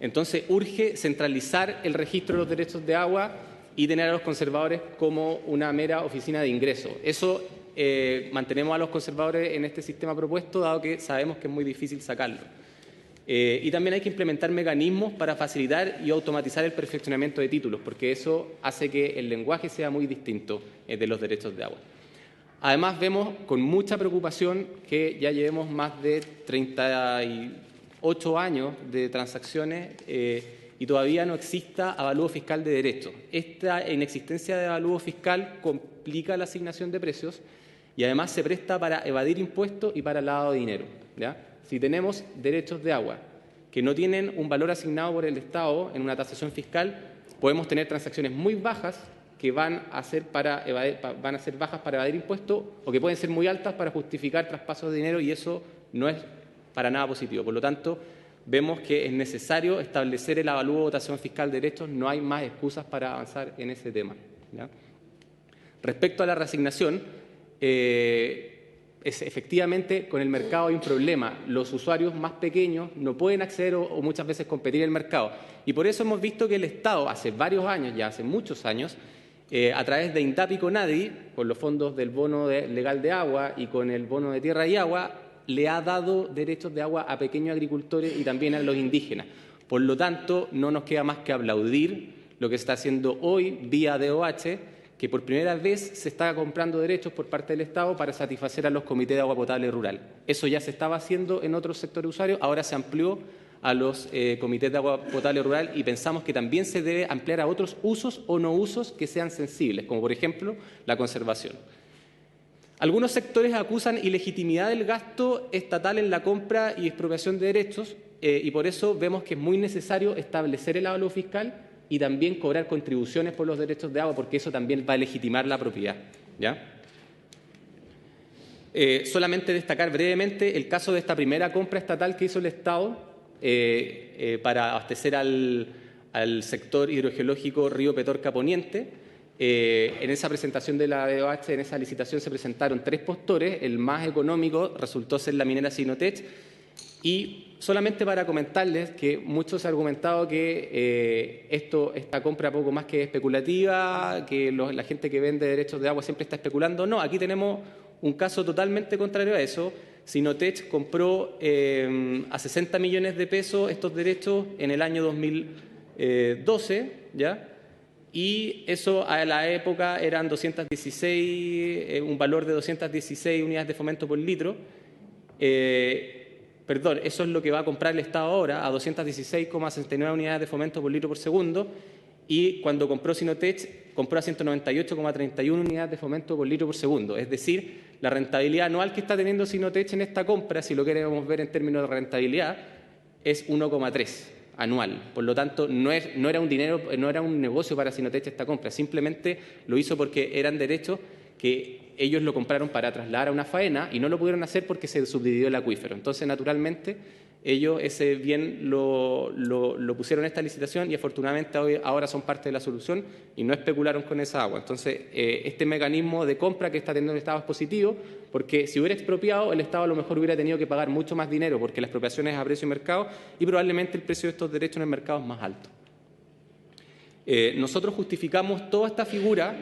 Entonces, urge centralizar el registro de los derechos de agua y tener a los conservadores como una mera oficina de ingreso. Eso mantenemos a los conservadores en este sistema propuesto, dado que sabemos que es muy difícil sacarlo. Y también hay que implementar mecanismos para facilitar y automatizar el perfeccionamiento de títulos, porque eso hace que el lenguaje sea muy distinto de los derechos de agua. Además, vemos con mucha preocupación que ya llevemos más de 38 años de transacciones y todavía no exista avalúo fiscal de derechos. Esta inexistencia de avalúo fiscal complica la asignación de precios y además se presta para evadir impuestos y para lavado de dinero, ¿ya? Si tenemos derechos de agua que no tienen un valor asignado por el Estado en una tasación fiscal, podemos tener transacciones muy bajas que van a ser bajas para evadir impuestos o que pueden ser muy altas para justificar traspasos de dinero, y eso no es para nada positivo. Por lo tanto, vemos que es necesario establecer el avalúo de dotación fiscal de derechos. No hay más excusas para avanzar en ese tema, ¿ya? Respecto a la reasignación, efectivamente, con el mercado hay un problema. Los usuarios más pequeños no pueden acceder o muchas veces competir en el mercado. Y por eso hemos visto que el Estado, hace varios años, ya hace muchos años, a través de INDAP y CONADI, con los fondos del bono legal de agua y con el bono de tierra y agua, le ha dado derechos de agua a pequeños agricultores y también a los indígenas. Por lo tanto, no nos queda más que aplaudir lo que se está haciendo hoy vía DOH, que por primera vez se está comprando derechos por parte del Estado para satisfacer a los comités de agua potable rural. Eso ya se estaba haciendo en otros sectores usuarios, ahora se amplió a los comités de agua potable rural y pensamos que también se debe ampliar a otros usos o no usos que sean sensibles, como por ejemplo la conservación. Algunos sectores acusan ilegitimidad del gasto estatal en la compra y expropiación de derechos y por eso vemos que es muy necesario establecer el avalúo fiscal y también cobrar contribuciones por los derechos de agua, porque eso también va a legitimar la propiedad, ¿ya? Solamente destacar brevemente el caso de esta primera compra estatal que hizo el Estado para abastecer al sector hidrogeológico Río Petorca Poniente. En esa presentación de la DOH, en esa licitación se presentaron 3 postores. El más económico resultó ser la minera Sinotech. Y solamente para comentarles que muchos han argumentado que esta compra poco más que especulativa, que la gente que vende derechos de agua siempre está especulando. No, aquí tenemos un caso totalmente contrario a eso. Sinotech compró a 60 millones de pesos estos derechos en el año 2012, ¿ya? Y eso a la época eran 216, un valor de 216 unidades de fomento por litro. Perdón, eso es lo que va a comprar el Estado ahora, a 216,69 unidades de fomento por litro por segundo, y cuando compró Sinotech, compró a 198,31 unidades de fomento por litro por segundo. Es decir, la rentabilidad anual que está teniendo Sinotech en esta compra, si lo queremos ver en términos de rentabilidad, es 1,3 anual. Por lo tanto, no era un negocio para Sinotech esta compra, simplemente lo hizo porque eran derechos que ellos lo compraron para trasladar a una faena y no lo pudieron hacer porque se subdividió el acuífero. Entonces, naturalmente, ellos ese bien lo pusieron en esta licitación y afortunadamente ahora son parte de la solución y no especularon con esa agua. Entonces, este mecanismo de compra que está teniendo el Estado es positivo, porque si hubiera expropiado, el Estado a lo mejor hubiera tenido que pagar mucho más dinero, porque la expropiación es a precio de mercado y probablemente el precio de estos derechos en el mercado es más alto. Nosotros justificamos toda esta figura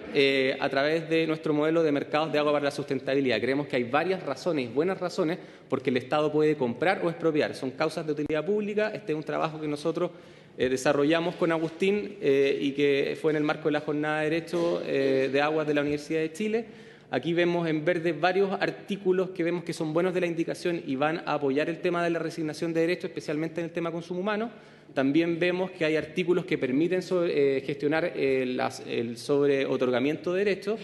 a través de nuestro modelo de mercados de agua para la sustentabilidad. Creemos que hay varias razones, buenas razones, porque el Estado puede comprar o expropiar. Son causas de utilidad pública. Este es un trabajo que nosotros desarrollamos con Agustín y que fue en el marco de la Jornada de Derecho de Aguas de la Universidad de Chile. Aquí vemos en verde varios artículos que vemos que son buenos de la indicación y van a apoyar el tema de la resignación de derechos, especialmente en el tema consumo humano. También vemos que hay artículos que permiten gestionar el sobreotorgamiento de derechos.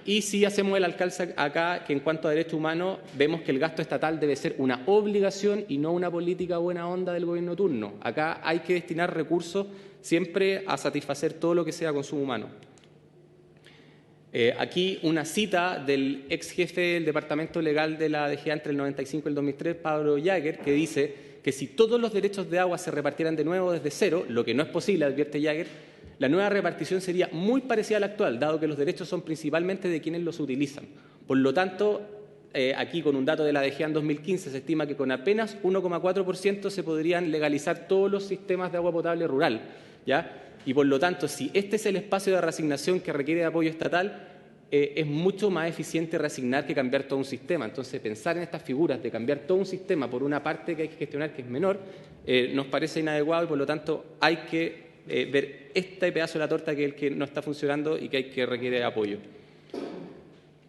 Y sí hacemos el alcance acá que en cuanto a derechos humanos vemos que el gasto estatal debe ser una obligación y no una política buena onda del gobierno turno. Acá hay que destinar recursos siempre a satisfacer todo lo que sea consumo humano. Aquí una cita del ex jefe del Departamento Legal de la DGA entre el 95 y el 2003, Pablo Jagger, que dice que si todos los derechos de agua se repartieran de nuevo desde cero, lo que no es posible, advierte Jagger, la nueva repartición sería muy parecida a la actual, dado que los derechos son principalmente de quienes los utilizan. Por lo tanto, aquí con un dato de la DGA en 2015 se estima que con apenas 1,4% se podrían legalizar todos los sistemas de agua potable rural, ¿ya? Y por lo tanto, si este es el espacio de reasignación que requiere de apoyo estatal, es mucho más eficiente reasignar que cambiar todo un sistema. Entonces, pensar en estas figuras de cambiar todo un sistema por una parte que hay que gestionar que es menor, nos parece inadecuado y por lo tanto hay que ver este pedazo de la torta que es el que no está funcionando y que requiere apoyo.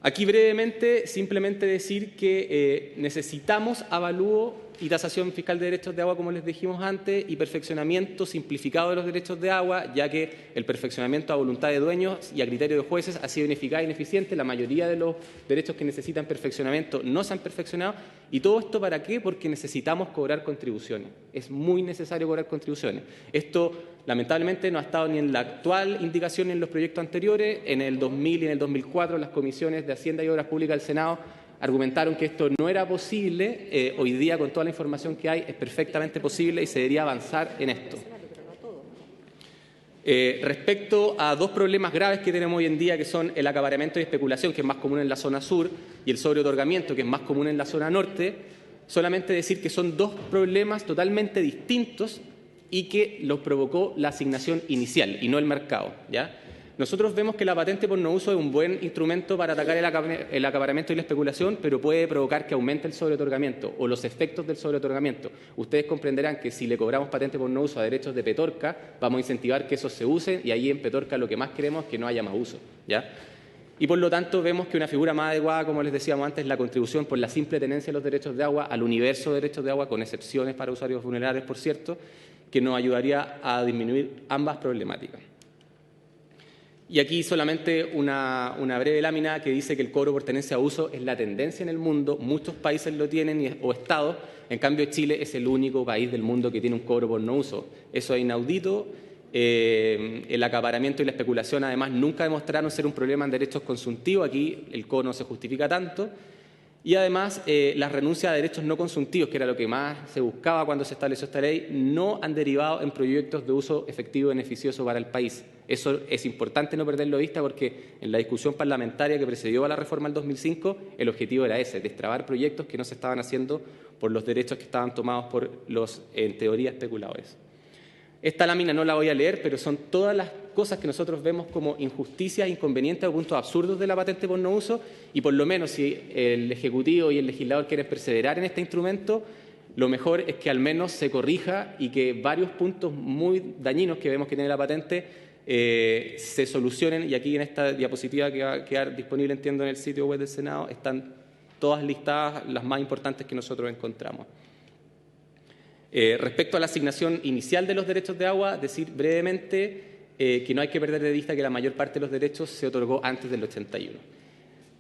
Aquí brevemente, simplemente decir que necesitamos avalúo y tasación fiscal de derechos de agua, como les dijimos antes, y perfeccionamiento simplificado de los derechos de agua, ya que el perfeccionamiento a voluntad de dueños y a criterio de jueces ha sido ineficaz e ineficiente. La mayoría de los derechos que necesitan perfeccionamiento no se han perfeccionado. ¿Y todo esto para qué? Porque necesitamos cobrar contribuciones. Es muy necesario cobrar contribuciones. Esto, lamentablemente, no ha estado ni en la actual indicación ni en los proyectos anteriores. En el 2000 y en el 2004, las comisiones de Hacienda y Obras Públicas del Senado argumentaron que esto no era posible. Hoy día, con toda la información que hay, es perfectamente posible y se debería avanzar en esto. Respecto a dos problemas graves que tenemos hoy en día, que son el acaparamiento y especulación, que es más común en la zona sur, y el sobreotorgamiento, que es más común en la zona norte, solamente decir que son dos problemas totalmente distintos y que los provocó la asignación inicial y no el mercado, ¿ya? Nosotros vemos que la patente por no uso es un buen instrumento para atacar el acaparamiento y la especulación, pero puede provocar que aumente el sobreotorgamiento o los efectos del sobreotorgamiento. Ustedes comprenderán que si le cobramos patente por no uso a derechos de Petorca, vamos a incentivar que esos se usen y ahí en Petorca lo que más queremos es que no haya más uso, ¿ya? Y por lo tanto vemos que una figura más adecuada, como les decíamos antes, es la contribución por la simple tenencia de los derechos de agua al universo de derechos de agua, con excepciones para usuarios vulnerables, por cierto, que nos ayudaría a disminuir ambas problemáticas. Y aquí solamente una breve lámina que dice que el cobro por tenencia a uso es la tendencia en el mundo. Muchos países lo tienen o estados. En cambio, Chile es el único país del mundo que tiene un cobro por no uso. Eso es inaudito. El acaparamiento y la especulación, además, nunca demostraron ser un problema en derechos consuntivos. Aquí el cobro no se justifica tanto. Y además, las renuncias a derechos no consuntivos, que era lo que más se buscaba cuando se estableció esta ley, no han derivado en proyectos de uso efectivo y beneficioso para el país. Eso es importante no perderlo de vista porque en la discusión parlamentaria que precedió a la reforma del 2005, el objetivo era ese, destrabar proyectos que no se estaban haciendo por los derechos que estaban tomados por los, en teoría, especuladores. Esta lámina no la voy a leer, pero son todas las cosas que nosotros vemos como injusticias, inconvenientes o puntos absurdos de la patente por no uso, y por lo menos si el Ejecutivo y el legislador quieren perseverar en este instrumento, lo mejor es que al menos se corrija y que varios puntos muy dañinos que vemos que tiene la patente se solucionen. Y aquí en esta diapositiva que va a quedar disponible, entiendo, en el sitio web del Senado, están todas listadas las más importantes que nosotros encontramos. Respecto a la asignación inicial de los derechos de agua, decir brevemente que no hay que perder de vista que la mayor parte de los derechos se otorgó antes del 81.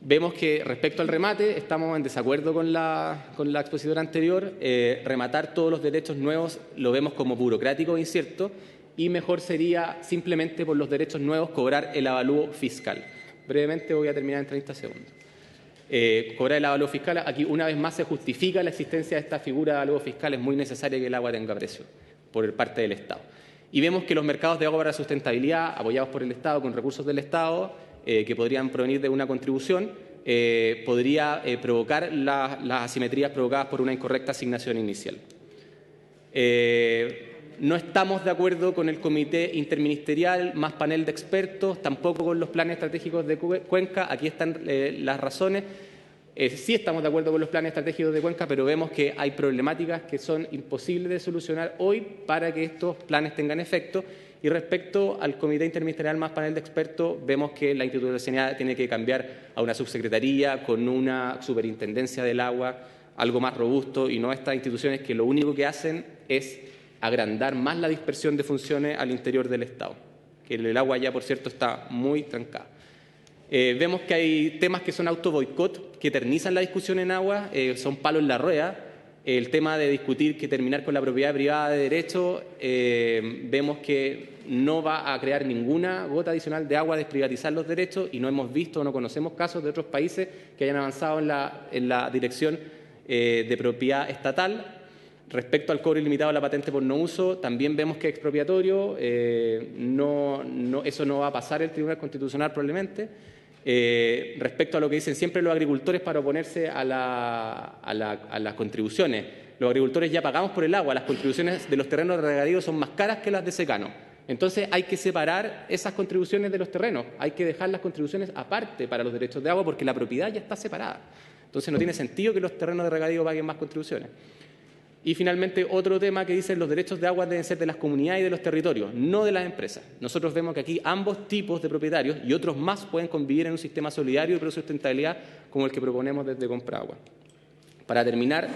Vemos que respecto al remate estamos en desacuerdo con la expositora anterior. Rematar todos los derechos nuevos lo vemos como burocrático e incierto y mejor sería simplemente por los derechos nuevos cobrar el avalúo fiscal. Brevemente voy a terminar en 30 segundos. Cobrar el avalúo fiscal, aquí una vez más se justifica la existencia de esta figura de avalúo fiscal, es muy necesario que el agua tenga precio por parte del Estado. Y vemos que los mercados de agua para sustentabilidad, apoyados por el Estado, con recursos del Estado, que podrían provenir de una contribución, podría provocar las asimetrías provocadas por una incorrecta asignación inicial. No estamos de acuerdo con el comité interministerial, más panel de expertos, tampoco con los planes estratégicos de Cuenca. Aquí están las razones. Sí estamos de acuerdo con los planes estratégicos de Cuenca, pero vemos que hay problemáticas que son imposibles de solucionar hoy para que estos planes tengan efecto. Y respecto al comité interministerial más panel de expertos, vemos que la institucionalidad tiene que cambiar a una subsecretaría con una superintendencia del agua, algo más robusto, y no estas instituciones que lo único que hacen es agrandar más la dispersión de funciones al interior del Estado, que el agua ya, por cierto, está muy trancada. Vemos que hay temas que son auto-boicot, que eternizan la discusión en agua, son palos en la rueda. El tema de discutir que terminar con la propiedad privada de derecho, vemos que no va a crear ninguna gota adicional de agua desprivatizar los derechos, y no hemos visto o no conocemos casos de otros países que hayan avanzado en la dirección de propiedad estatal. Respecto al cobro ilimitado de la patente por no uso, también vemos que es expropiatorio, eso no va a pasar el Tribunal Constitucional probablemente. Respecto a lo que dicen siempre los agricultores para oponerse a las contribuciones, los agricultores ya pagamos por el agua, las contribuciones de los terrenos de regadío son más caras que las de secano. Entonces hay que separar esas contribuciones de los terrenos, hay que dejar las contribuciones aparte para los derechos de agua porque la propiedad ya está separada. Entonces no tiene sentido que los terrenos de regadío paguen más contribuciones. Y finalmente, otro tema que dice los derechos de agua deben ser de las comunidades y de los territorios, no de las empresas. Nosotros vemos que aquí ambos tipos de propietarios y otros más pueden convivir en un sistema solidario y de sustentabilidad como el que proponemos desde Compragua. Para terminar,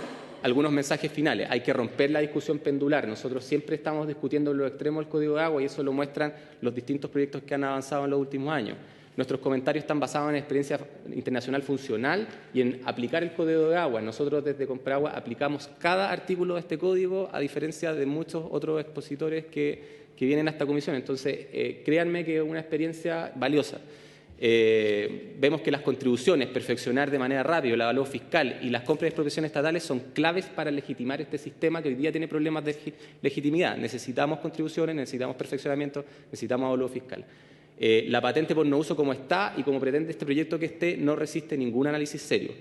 algunos mensajes finales. Hay que romper la discusión pendular. Nosotros siempre estamos discutiendo en los extremos del Código de Agua y eso lo muestran los distintos proyectos que han avanzado en los últimos años. Nuestros comentarios están basados en experiencia internacional funcional y en aplicar el Código de Agua. Nosotros desde Compragua aplicamos cada artículo de este código, a diferencia de muchos otros expositores que vienen a esta comisión. Entonces, créanme que es una experiencia valiosa. Vemos que las contribuciones, perfeccionar de manera rápida el avalúo fiscal y las compras de expropiación estatales son claves para legitimar este sistema que hoy día tiene problemas de legitimidad. Necesitamos contribuciones, necesitamos perfeccionamiento, necesitamos avalúo fiscal. La patente por no uso como está y como pretende este proyecto que esté no resiste ningún análisis serio.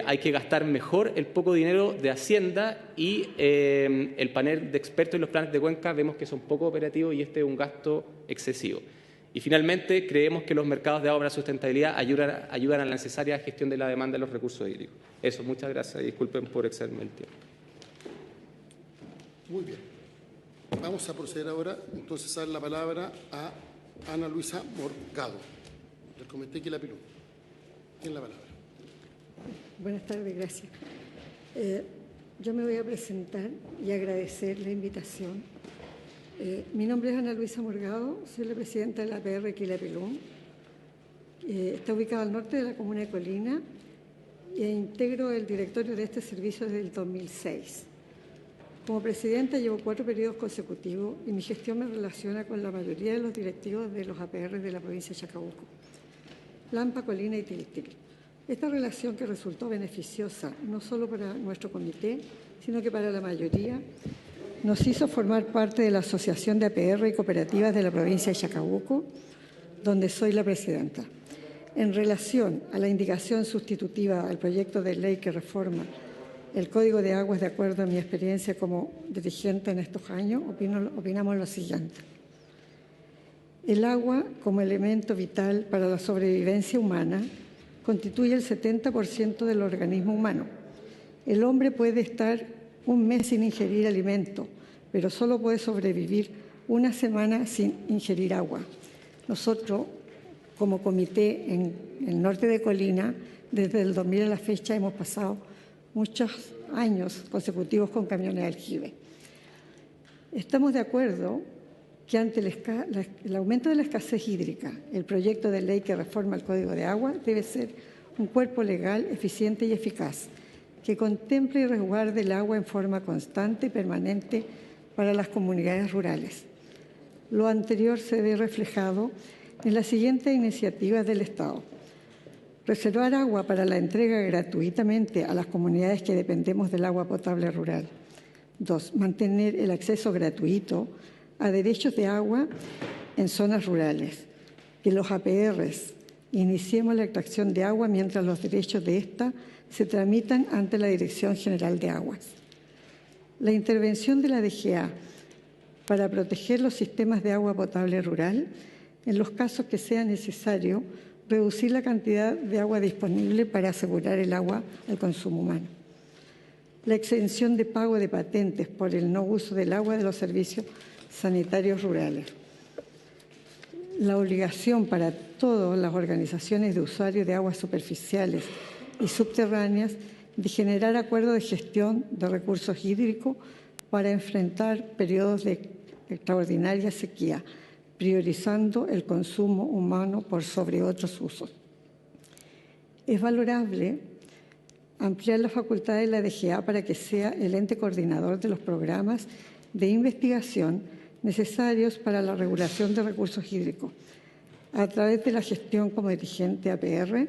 Hay que gastar mejor el poco dinero de Hacienda y el panel de expertos y los planes de Cuenca vemos que son poco operativos y este es un gasto excesivo. Y finalmente creemos que los mercados de agua para sustentabilidad ayudan a la necesaria gestión de la demanda de los recursos hídricos. Eso, muchas gracias y disculpen por excederme el tiempo. Muy bien. Vamos a proceder ahora entonces a dar la palabra a Ana Luisa Morgado, del Comité Quilapilú. Tiene la palabra. Buenas tardes, gracias. Yo me voy a presentar y agradecer la invitación. Mi nombre es Ana Luisa Morgado, soy la presidenta de la APR Quilapilú. Está ubicada al norte de la comuna de Colina e integro el directorio de este servicio desde el 2006. Como presidenta llevo 4 periodos consecutivos y mi gestión me relaciona con la mayoría de los directivos de los APR de la provincia de Chacabuco, Lampa, Colina y Tiltil. Esta relación que resultó beneficiosa no solo para nuestro comité, sino que para la mayoría, nos hizo formar parte de la Asociación de APR y Cooperativas de la provincia de Chacabuco, donde soy la presidenta. En relación a la indicación sustitutiva al proyecto de ley que reforma el Código de Aguas, de acuerdo a mi experiencia como dirigente en estos años, opinamos lo siguiente. El agua, como elemento vital para la sobrevivencia humana, constituye el 70% del organismo humano. El hombre puede estar un mes sin ingerir alimento, pero solo puede sobrevivir una semana sin ingerir agua. Nosotros, como comité en el norte de Colina, desde el 2000 a la fecha hemos pasado muchos años consecutivos con camiones de aljibe. Estamos de acuerdo que ante el aumento de la escasez hídrica, el proyecto de ley que reforma el Código de Agua debe ser un cuerpo legal eficiente y eficaz, que contemple y resguarde el agua en forma constante y permanente para las comunidades rurales. Lo anterior se ve reflejado en las siguientes iniciativas del Estado. Reservar agua para la entrega gratuitamente a las comunidades que dependemos del agua potable rural. 2. Mantener el acceso gratuito a derechos de agua en zonas rurales. Que los APRs iniciemos la extracción de agua mientras los derechos de esta se tramitan ante la Dirección General de Aguas. La intervención de la DGA para proteger los sistemas de agua potable rural en los casos que sea necesario reducir la cantidad de agua disponible para asegurar el agua al consumo humano. La exención de pago de patentes por el no uso del agua de los servicios sanitarios rurales. La obligación para todas las organizaciones de usuarios de aguas superficiales y subterráneas de generar acuerdos de gestión de recursos hídricos para enfrentar periodos de extraordinaria sequía, priorizando el consumo humano por sobre otros usos. Es valorable ampliar la facultad de la DGA para que sea el ente coordinador de los programas de investigación necesarios para la regulación de recursos hídricos. A través de la gestión como dirigente APR,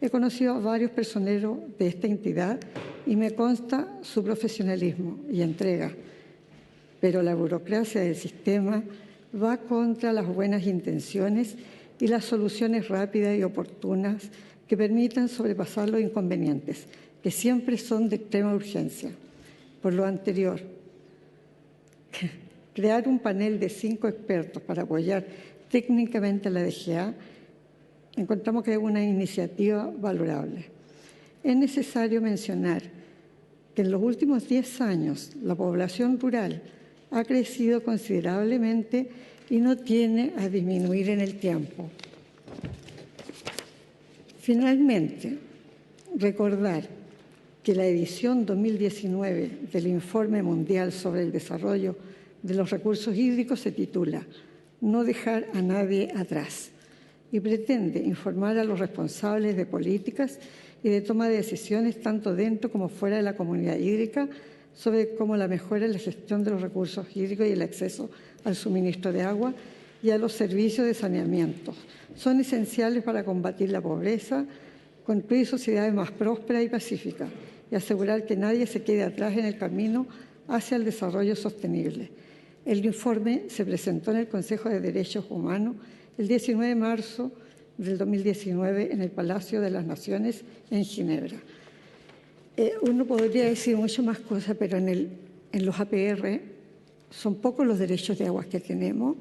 he conocido a varios personeros de esta entidad y me consta su profesionalismo y entrega, pero la burocracia del sistema va contra las buenas intenciones y las soluciones rápidas y oportunas que permitan sobrepasar los inconvenientes, que siempre son de extrema urgencia. Por lo anterior, crear un panel de 5 expertos para apoyar técnicamente a la DGA, encontramos que es una iniciativa valorable. Es necesario mencionar que en los últimos 10 años la población rural ha crecido considerablemente y no tiene a disminuir en el tiempo. Finalmente, recordar que la edición 2019 del Informe Mundial sobre el Desarrollo de los Recursos Hídricos se titula No dejar a nadie atrás y pretende informar a los responsables de políticas y de toma de decisiones tanto dentro como fuera de la comunidad hídrica sobre cómo la mejora en la gestión de los recursos hídricos y el acceso al suministro de agua y a los servicios de saneamiento. Son esenciales para combatir la pobreza, construir sociedades más prósperas y pacíficas y asegurar que nadie se quede atrás en el camino hacia el desarrollo sostenible. El informe se presentó en el Consejo de Derechos Humanos el 19 de marzo del 2019 en el Palacio de las Naciones en Ginebra. Uno podría decir mucho más cosas, pero en los APR son pocos los derechos de aguas que tenemos.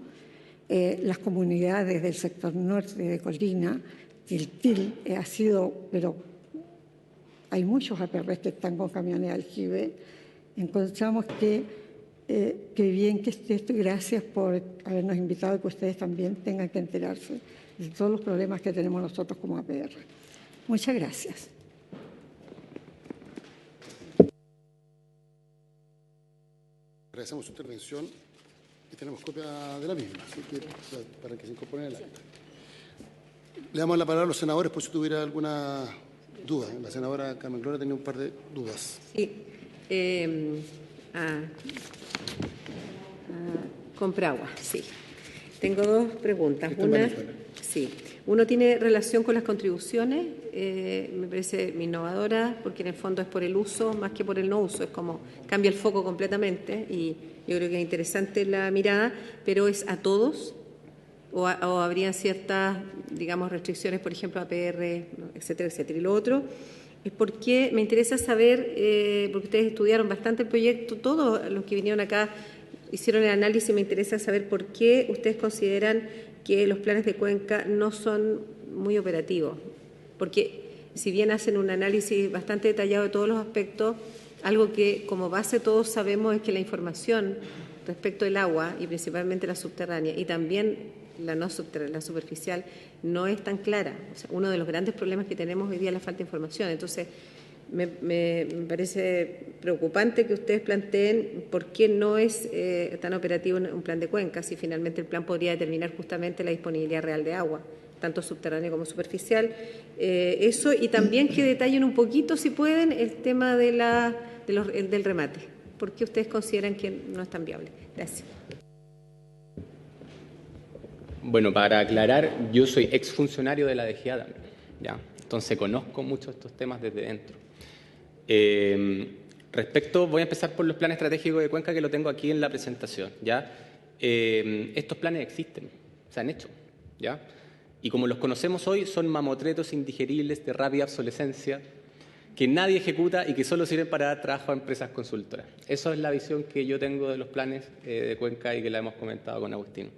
Las comunidades del sector norte de Colina, Tiltil, ha sido, pero hay muchos APR que están con camiones aljibe. Encontramos que bien que esté esto y gracias por habernos invitado y que ustedes también tengan que enterarse de todos los problemas que tenemos nosotros como APR. Muchas gracias. Agradecemos su intervención y tenemos copia de la misma, así que para que se incorporen en el acta. Le damos la palabra a los senadores por si tuviera alguna duda. La senadora Carmen Gloria tenía un par de dudas. Sí. Compragua, sí. Tengo 2 preguntas. Uno tiene relación con las contribuciones. Me parece innovadora porque en el fondo es por el uso más que por el no uso. Es como cambia el foco completamente y yo creo que es interesante la mirada, pero ¿es a todos? ¿O habrían ciertas, digamos, restricciones, por ejemplo, APR, etcétera, etcétera? Y lo otro es porque me interesa saber, porque ustedes estudiaron bastante el proyecto, todos los que vinieron acá hicieron el análisis, me interesa saber por qué ustedes consideran que los planes de cuenca no son muy operativos. Porque si bien hacen un análisis bastante detallado de todos los aspectos, algo que como base todos sabemos es que la información respecto del agua, y principalmente la subterránea, y también la no subterránea, la superficial, no es tan clara. O sea, uno de los grandes problemas que tenemos hoy día es la falta de información. Entonces, me parece preocupante que ustedes planteen por qué no es tan operativo un plan de cuenca, si finalmente el plan podría determinar justamente la disponibilidad real de agua, tanto subterránea como superficial. Eso, y también que detallen un poquito, si pueden, el tema del remate. ¿Por qué ustedes consideran que no es tan viable? Gracias. Bueno, para aclarar, yo soy exfuncionario de la DGA también. ¿ya? Entonces conozco mucho estos temas desde dentro. Voy a empezar por los planes estratégicos de Cuenca, que lo tengo aquí en la presentación, ¿ya? Estos planes existen, se han hecho, ¿ya? Y como los conocemos hoy, son mamotretos indigeribles de rápida obsolescencia que nadie ejecuta y que solo sirven para dar trabajo a empresas consultoras. Esa es la visión que yo tengo de los planes de Cuenca y que la hemos comentado con Agustín.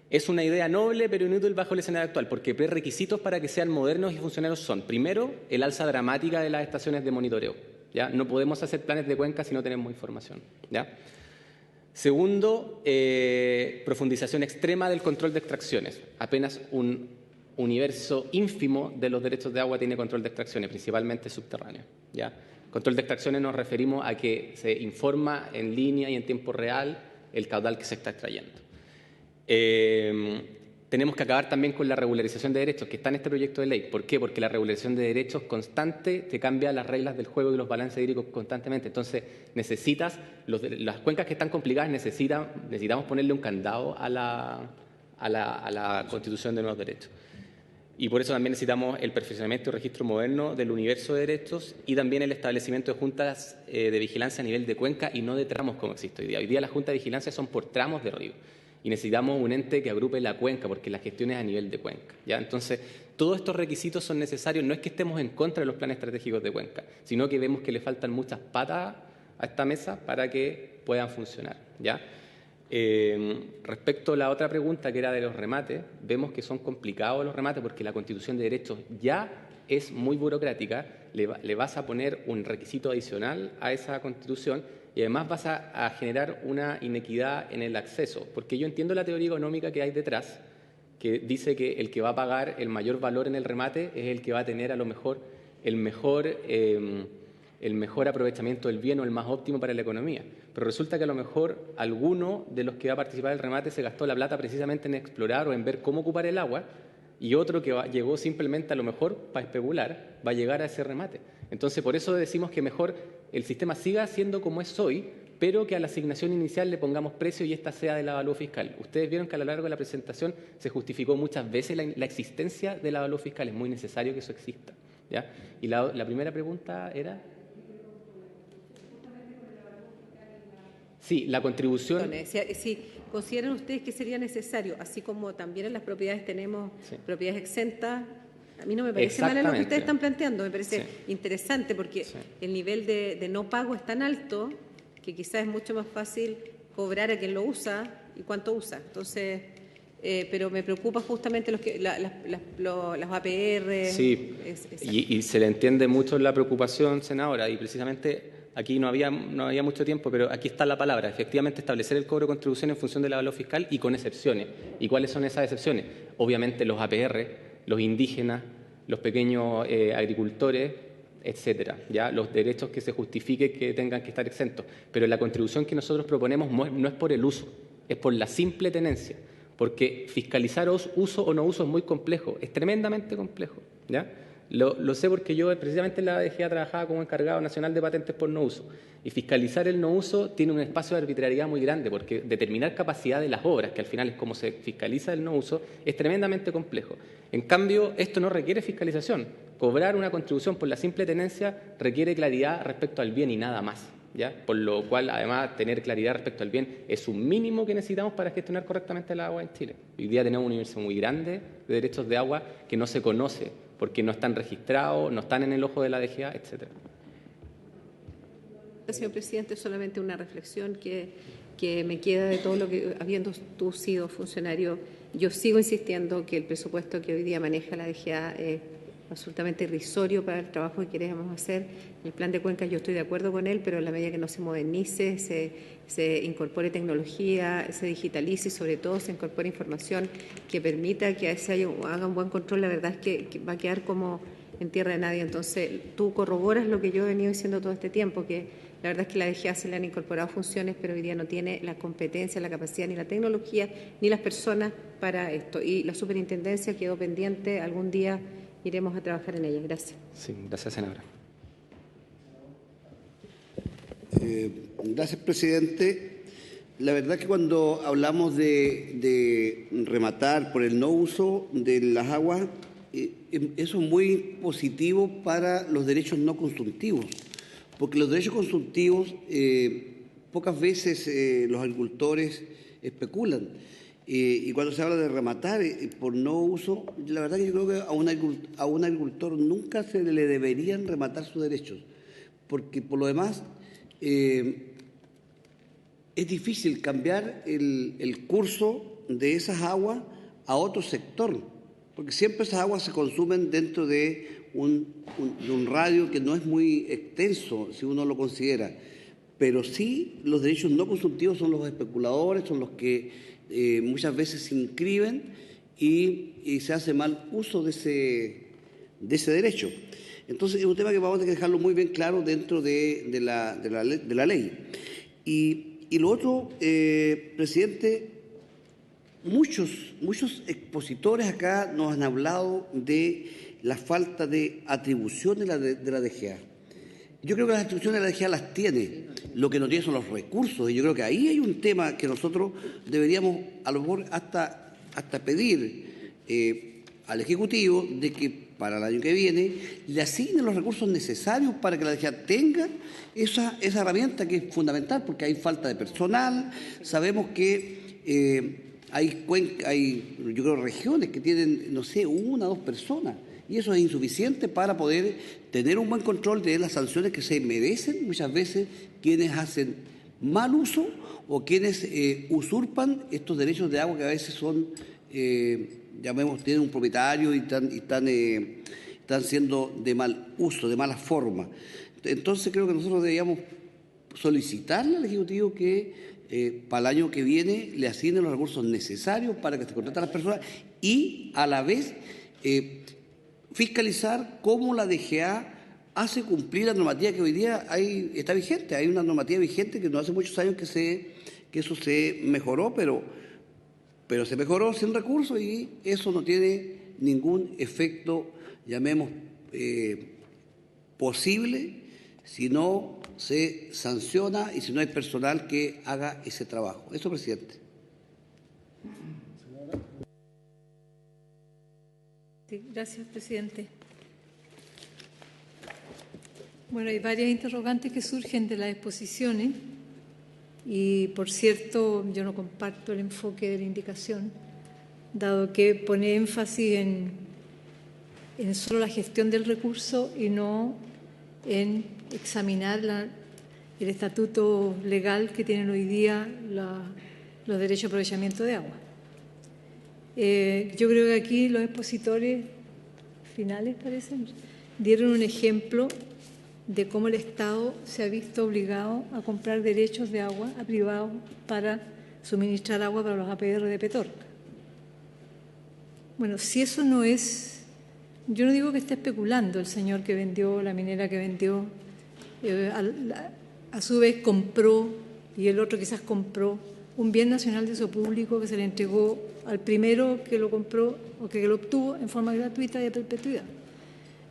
Es una idea noble pero inútil bajo el escenario actual, porque prerequisitos para que sean modernos y funcionales son, primero, el alza dramática de las estaciones de monitoreo, ¿ya? No podemos hacer planes de Cuenca si no tenemos información, ¿ya? Segundo, profundización extrema del control de extracciones. Apenas un universo ínfimo de los derechos de agua tiene control de extracciones, principalmente subterráneos, ¿ya? Control de extracciones nos referimos a que se informa en línea y en tiempo real el caudal que se está extrayendo. Tenemos que acabar también con la regularización de derechos, que está en este proyecto de ley. ¿Por qué? Porque la regularización de derechos constante te cambia las reglas del juego y los balances hídricos constantemente. Entonces, las cuencas que están complicadas necesitamos ponerle un candado a la constitución de nuevos derechos. Y por eso también necesitamos el perfeccionamiento y registro moderno del universo de derechos y también el establecimiento de juntas de vigilancia a nivel de cuenca y no de tramos como existe hoy día. Hoy día las juntas de vigilancia son por tramos de río y necesitamos un ente que agrupe la cuenca porque la gestión es a nivel de cuenca, ¿ya? Entonces, todos estos requisitos son necesarios. No es que estemos en contra de los planes estratégicos de cuenca, sino que vemos que le faltan muchas patas a esta mesa para que puedan funcionar, ¿ya? Respecto a la otra pregunta, que era de los remates, vemos que son complicados los remates porque la Constitución de Derechos ya es muy burocrática, le vas a poner un requisito adicional a esa Constitución y además vas a generar una inequidad en el acceso, porque yo entiendo la teoría económica que hay detrás, que dice que el que va a pagar el mayor valor en el remate es el que va a tener a lo mejor el mejor aprovechamiento del bien o el más óptimo para la economía. Pero resulta que a lo mejor alguno de los que va a participar del remate se gastó la plata precisamente en explorar o en ver cómo ocupar el agua y otro que llegó simplemente a lo mejor para especular va a llegar a ese remate. Entonces, por eso decimos que mejor el sistema siga siendo como es hoy, pero que a la asignación inicial le pongamos precio y esta sea del avalúo fiscal. Ustedes vieron que a lo largo de la presentación se justificó muchas veces la existencia del avalúo fiscal. Es muy necesario que eso exista, ¿ya? Y la primera pregunta era... Sí, la contribución... Si consideran ustedes que sería necesario, así como también en las propiedades tenemos propiedades exentas, a mí no me parece mal lo que ustedes están planteando, me parece interesante porque el nivel de no pago es tan alto que quizás es mucho más fácil cobrar a quien lo usa y cuánto usa. Entonces, pero me preocupa justamente las APR. Sí, y se le entiende mucho la preocupación, senadora, y precisamente... Aquí no había mucho tiempo, pero aquí está la palabra. Efectivamente, establecer el cobro de contribución en función del avalúo fiscal y con excepciones. ¿Y cuáles son esas excepciones? Obviamente los APR, los indígenas, los pequeños agricultores, etcétera, ¿ya? Los derechos que se justifique que tengan que estar exentos. Pero la contribución que nosotros proponemos no es por el uso, es por la simple tenencia. Porque fiscalizar uso o no uso es muy complejo, es tremendamente complejo, ¿ya? Lo sé porque yo precisamente en la DGA trabajaba como encargado nacional de patentes por no uso. Y fiscalizar el no uso tiene un espacio de arbitrariedad muy grande porque determinar capacidad de las obras, que al final es como se fiscaliza el no uso, es tremendamente complejo. En cambio, esto no requiere fiscalización. Cobrar una contribución por la simple tenencia requiere claridad respecto al bien y nada más, ¿ya? Por lo cual, además, tener claridad respecto al bien es un mínimo que necesitamos para gestionar correctamente el agua en Chile. Hoy día tenemos un universo muy grande de derechos de agua que no se conoce porque no están registrados, no están en el ojo de la DGA, etcétera. Señor presidente, solamente una reflexión que me queda de todo lo que, habiendo tú sido funcionario, yo sigo insistiendo que el presupuesto que hoy día maneja la DGA es absolutamente irrisorio para el trabajo que queremos hacer. El plan de Cuenca yo estoy de acuerdo con él, pero en la medida que no se modernice, se incorpore tecnología, se digitalice y sobre todo se incorpore información que permita que haga un buen control, la verdad es que va a quedar como en tierra de nadie. Entonces, tú corroboras lo que yo he venido diciendo todo este tiempo, que la verdad es que la DGA se le han incorporado funciones, pero hoy día no tiene la competencia, la capacidad, ni la tecnología, ni las personas para esto. Y la superintendencia quedó pendiente, algún día iremos a trabajar en ella. Gracias. Sí, gracias, senadora. Gracias, presidente. La verdad que cuando hablamos de rematar por el no uso de las aguas, eso es muy positivo para los derechos no consultivos, porque los derechos consultivos pocas veces los agricultores especulan. Y cuando se habla de rematar por no uso, la verdad que yo creo que a un agricultor nunca se le deberían rematar sus derechos, porque por lo demás es difícil cambiar el curso de esas aguas a otro sector, porque siempre esas aguas se consumen dentro de un radio que no es muy extenso, si uno lo considera. Pero sí, los derechos no consultivos son los especuladores, son los que muchas veces se inscriben y se hace mal uso de ese derecho. Entonces, es un tema que vamos a tener que dejarlo muy bien claro dentro de la ley. Y lo otro, presidente, muchos expositores acá nos han hablado de la falta de atribución de la DGA. Yo creo que las atribuciones de la DGA las tiene, lo que no tiene son los recursos, y yo creo que ahí hay un tema que nosotros deberíamos a lo mejor hasta pedir al Ejecutivo de que para el año que viene le asignen los recursos necesarios para que la DGA tenga esa herramienta que es fundamental, porque hay falta de personal, sabemos que hay, yo creo, regiones que tienen, no sé, 1 o 2 personas, y eso es insuficiente para poder tener un buen control de las sanciones que se merecen muchas veces quienes hacen mal uso o quienes usurpan estos derechos de agua que a veces son, tienen un propietario y están siendo de mal uso, de mala forma. Entonces creo que nosotros deberíamos solicitarle al Ejecutivo que para el año que viene le asignen los recursos necesarios para que se contraten a las personas y a la vez fiscalizar cómo la DGA hace cumplir la normativa que hoy día está vigente. Hay una normativa vigente que no hace muchos años que eso se mejoró, pero se mejoró sin recursos y eso no tiene ningún efecto, llamemos, posible si no se sanciona y si no hay personal que haga ese trabajo. Eso, presidente. Sí, gracias, presidente. Bueno, hay varias interrogantes que surgen de las exposiciones y, por cierto, yo no comparto el enfoque de la indicación, dado que pone énfasis en solo la gestión del recurso y no en examinar el estatuto legal que tienen hoy día los derechos de aprovechamiento de agua. Yo creo que aquí los expositores finales, parecen, dieron un ejemplo de cómo el Estado se ha visto obligado a comprar derechos de agua a privados para suministrar agua para los APR de Petorca. Bueno, si eso no es... Yo no digo que esté especulando el señor que vendió, la minera que vendió, a su vez compró, y el otro quizás compró, un bien nacional de uso público que se le entregó al primero que lo compró o que lo obtuvo en forma gratuita y de perpetuidad.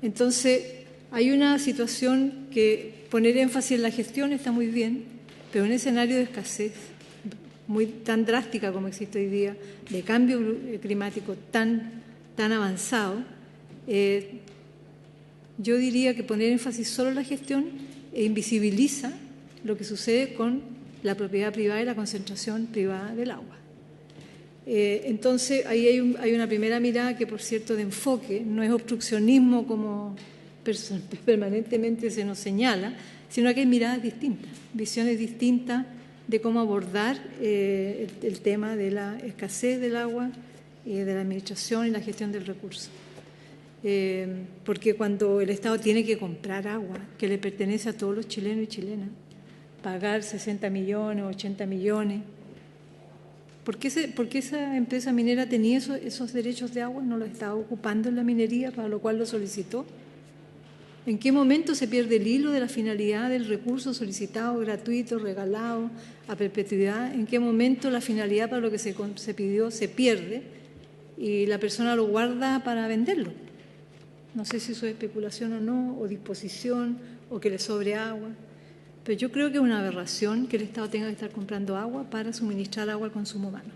Entonces, hay una situación que poner énfasis en la gestión está muy bien, pero en un escenario de escasez tan drástica como existe hoy día, de cambio climático tan avanzado, yo diría que poner énfasis solo en la gestión invisibiliza lo que sucede con la propiedad privada y la concentración privada del agua. Entonces, ahí hay una primera mirada que, por cierto, de enfoque, no es obstruccionismo como permanentemente se nos señala, sino que hay miradas distintas, visiones distintas de cómo abordar el tema de la escasez del agua, de la administración y la gestión del recurso. Porque cuando el Estado tiene que comprar agua que le pertenece a todos los chilenos y chilenas, pagar 60 millones, 80 millones, ¿por qué esa empresa minera tenía esos derechos de agua? ¿No los estaba ocupando en la minería, para lo cual lo solicitó? ¿En qué momento se pierde el hilo de la finalidad del recurso solicitado, gratuito, regalado, a perpetuidad? ¿En qué momento la finalidad para lo que se pidió se pierde y la persona lo guarda para venderlo? No sé si eso es especulación o no, o disposición, o que le sobre agua. Pero yo creo que es una aberración que el Estado tenga que estar comprando agua para suministrar agua al consumo humano.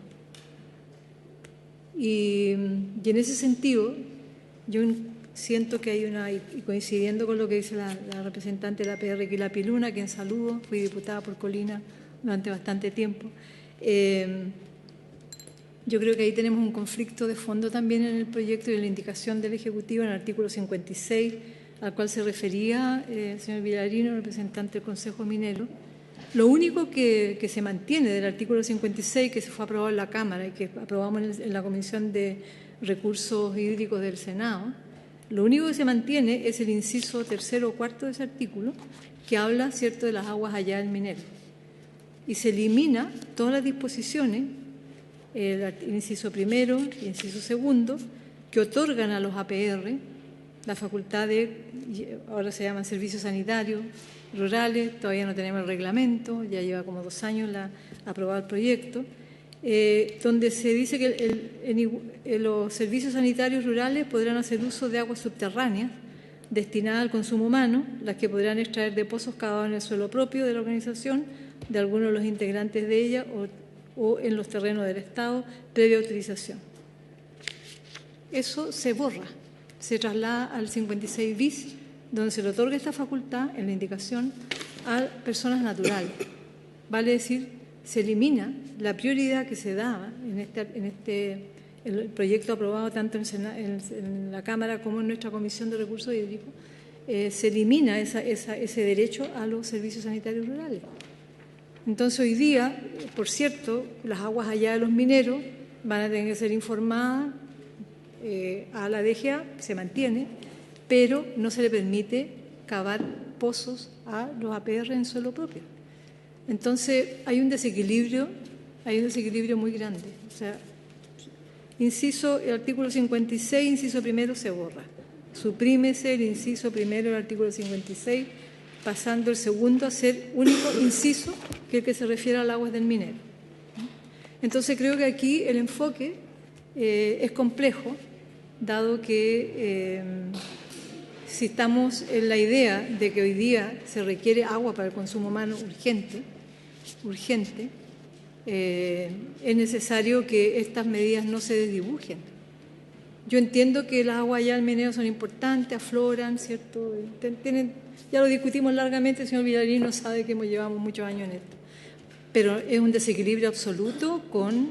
Y en ese sentido, yo siento que hay una, y coincidiendo con lo que dice la representante de la PR, Quila Piluna, quien saludo, fui diputada por Colina durante bastante tiempo, yo creo que ahí tenemos un conflicto de fondo también en el proyecto y en la indicación del Ejecutivo en el artículo 56, al cual se refería el señor Villarino, representante del Consejo Minero. Lo único que se mantiene del artículo 56, que se fue aprobado en la Cámara y que aprobamos en la Comisión de Recursos Hídricos del Senado, lo único que se mantiene es el inciso tercero o cuarto de ese artículo, que habla, ¿cierto?, de las aguas allá del minero. Y se elimina todas las disposiciones, el inciso primero y inciso segundo, que otorgan a los APR la facultad de, ahora se llaman servicios sanitarios rurales, todavía no tenemos el reglamento, ya lleva como 2 años aprobado el proyecto, donde se dice que los servicios sanitarios rurales podrán hacer uso de aguas subterráneas destinadas al consumo humano, las que podrán extraer de pozos cavados en el suelo propio de la organización, de algunos de los integrantes de ella o en los terrenos del Estado, previa autorización. Eso se borra, se traslada al 56 bis, donde se le otorga esta facultad en la indicación a personas naturales. Vale decir, se elimina la prioridad que se daba en el proyecto aprobado tanto en la Cámara como en nuestra Comisión de Recursos Hídricos, se elimina ese derecho a los servicios sanitarios rurales. Entonces, hoy día, por cierto, las aguas allá de los mineros van a tener que ser informadas a la DGA, se mantiene, pero no se le permite cavar pozos a los APR en suelo propio. Entonces, hay un desequilibrio muy grande. O sea, el artículo 56, inciso primero, se borra. Suprímese el inciso primero del artículo 56, pasando el segundo a ser único inciso, que es el que se refiere al agua del minero. Entonces, creo que aquí el enfoque es complejo, dado que si estamos en la idea de que hoy día se requiere agua para el consumo humano urgente, es necesario que estas medidas no se desdibujen. Yo entiendo que las aguas allá del minero son importantes, afloran, ¿cierto? Ya lo discutimos largamente, el señor Villarino sabe que llevamos muchos años en esto, pero es un desequilibrio absoluto con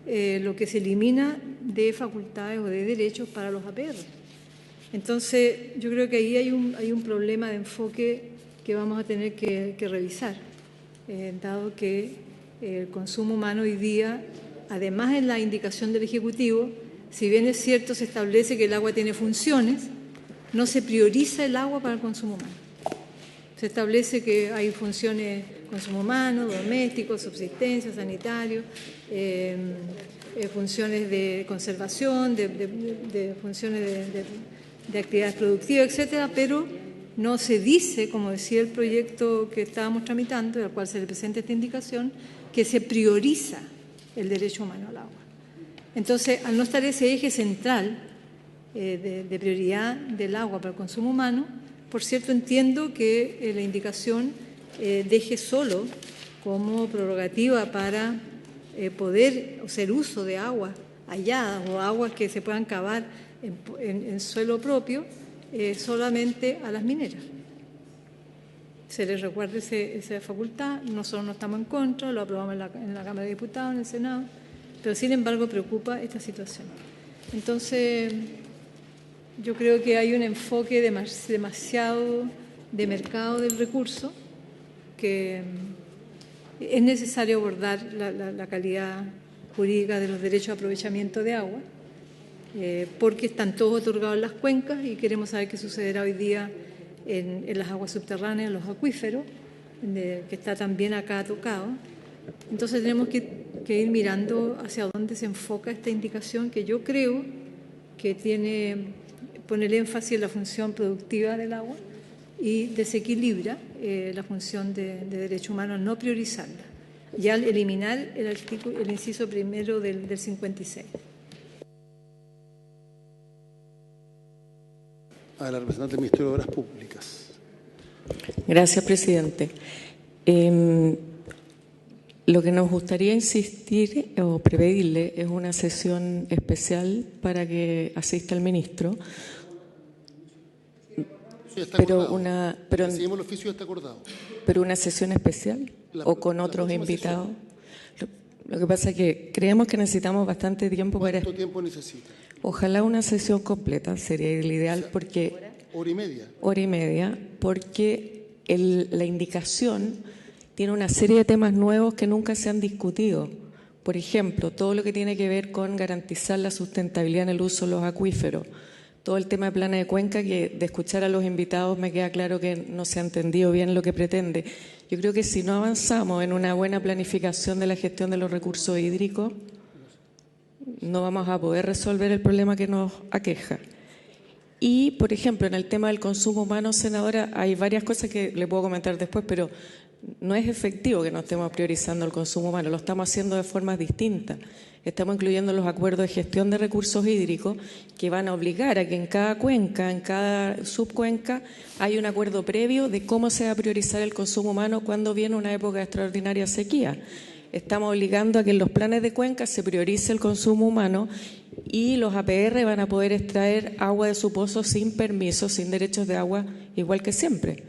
lo que se elimina de facultades o de derechos para los APR. Entonces, yo creo que ahí hay un problema de enfoque que vamos a tener que revisar, dado que el consumo humano hoy día, además en la indicación del Ejecutivo, si bien es cierto, se establece que el agua tiene funciones, no se prioriza el agua para el consumo humano. Se establece que hay funciones consumo humano, doméstico, subsistencia, sanitario, funciones de conservación, de funciones de actividades productivas, etcétera, pero no se dice, como decía el proyecto que estábamos tramitando, al cual se le presenta esta indicación, que se prioriza el derecho humano al agua. Entonces, al no estar ese eje central de prioridad del agua para el consumo humano, por cierto, entiendo que la indicación deje solo como prerrogativa para poder hacer uso de aguas halladas o aguas que se puedan cavar en suelo propio solamente a las mineras. Se les recuerda esa facultad, nosotros no estamos en contra, lo aprobamos en la Cámara de Diputados, en el Senado, pero sin embargo preocupa esta situación. Entonces, yo creo que hay un enfoque demasiado de mercado del recurso, que es necesario abordar la calidad jurídica de los derechos de aprovechamiento de agua, porque están todos otorgados en las cuencas y queremos saber qué sucederá hoy día en las aguas subterráneas, en los acuíferos, que está también acá tocado. Entonces tenemos que ir mirando hacia dónde se enfoca esta indicación, que yo creo que pone el énfasis en la función productiva del agua y desequilibra la función de derecho humano, no priorizarla, y al eliminar el inciso primero del 56. A la representante del Ministerio de Obras Públicas. Gracias, presidente. Lo que nos gustaría insistir o pedirle es una sesión especial para que asista el ministro, ya está pero acordado. pero Recibimos el oficio, ya está acordado. pero una sesión especial o con otros próxima invitados. Lo que pasa es que creemos que necesitamos bastante tiempo para. ¿Cuánto tiempo necesita? Ojalá una sesión completa sería el ideal, porque Hora y media. hora y media, porque la indicación tiene una serie de temas nuevos que nunca se han discutido. Por ejemplo, todo lo que tiene que ver con garantizar la sustentabilidad en el uso de los acuíferos. Todo el tema de planes de cuenca, que de escuchar a los invitados me queda claro que no se ha entendido bien lo que pretende. Yo creo que si no avanzamos en una buena planificación de la gestión de los recursos hídricos, no vamos a poder resolver el problema que nos aqueja. Y, por ejemplo, en el tema del consumo humano, senadora, hay varias cosas que le puedo comentar después, pero no es efectivo que no estemos priorizando el consumo humano, lo estamos haciendo de formas distintas. Estamos incluyendo los acuerdos de gestión de recursos hídricos que van a obligar a que en cada cuenca, en cada subcuenca, hay un acuerdo previo de cómo se va a priorizar el consumo humano cuando viene una época de extraordinaria sequía. Estamos obligando a que en los planes de cuenca se priorice el consumo humano y los APR van a poder extraer agua de su pozo sin permiso, sin derechos de agua, igual que siempre.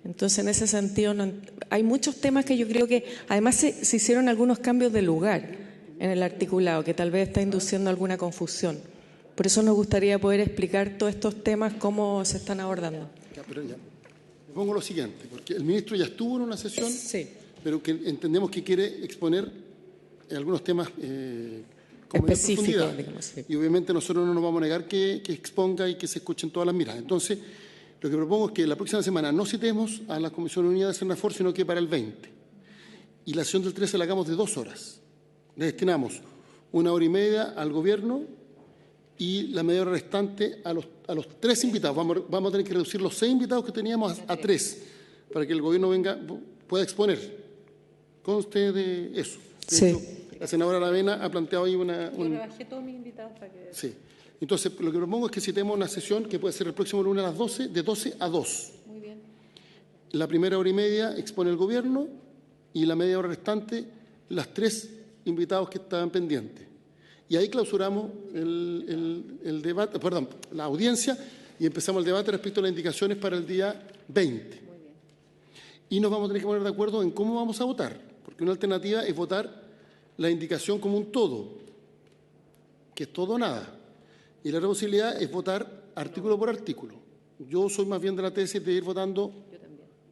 Entonces, en ese sentido, hay muchos temas que yo creo que, además, se hicieron algunos cambios de lugar en el articulado, que tal vez está induciendo alguna confusión. Por eso nos gustaría poder explicar todos estos temas, cómo se están abordando. Le pongo lo siguiente, porque el ministro ya estuvo en una sesión, sí, pero que entendemos que quiere exponer algunos temas con mayor profundidad. Digamos, sí. Y obviamente nosotros no nos vamos a negar que exponga y que se escuchen todas las miradas. Entonces, lo que propongo es que la próxima semana no citemos a la Comisión Unida de Senafor, sino que para el 20. Y la sesión del 13 la hagamos de 2 horas. Le destinamos 1 hora y media al Gobierno y la media hora restante a los 3 invitados. Vamos a tener que reducir los 6 invitados que teníamos a 3 para que el Gobierno pueda exponer. Conste de eso. De hecho, la senadora Aravena ha planteado ahí Yo rebajé todos mis invitados para que... Sí. Entonces, lo que propongo es que citemos una sesión que puede ser el próximo lunes a las 12, de 12 a 2. Muy bien. La primera hora y media expone el Gobierno y la media hora restante las 3 invitados que estaban pendientes. Y ahí clausuramos el debate, perdón, la audiencia y empezamos el debate respecto a las indicaciones para el día 20. Muy bien. Y nos vamos a tener que poner de acuerdo en cómo vamos a votar, porque una alternativa es votar la indicación como un todo, que es todo o nada. Y la otra posibilidad es votar artículo por artículo. Yo soy más bien de la tesis de ir votando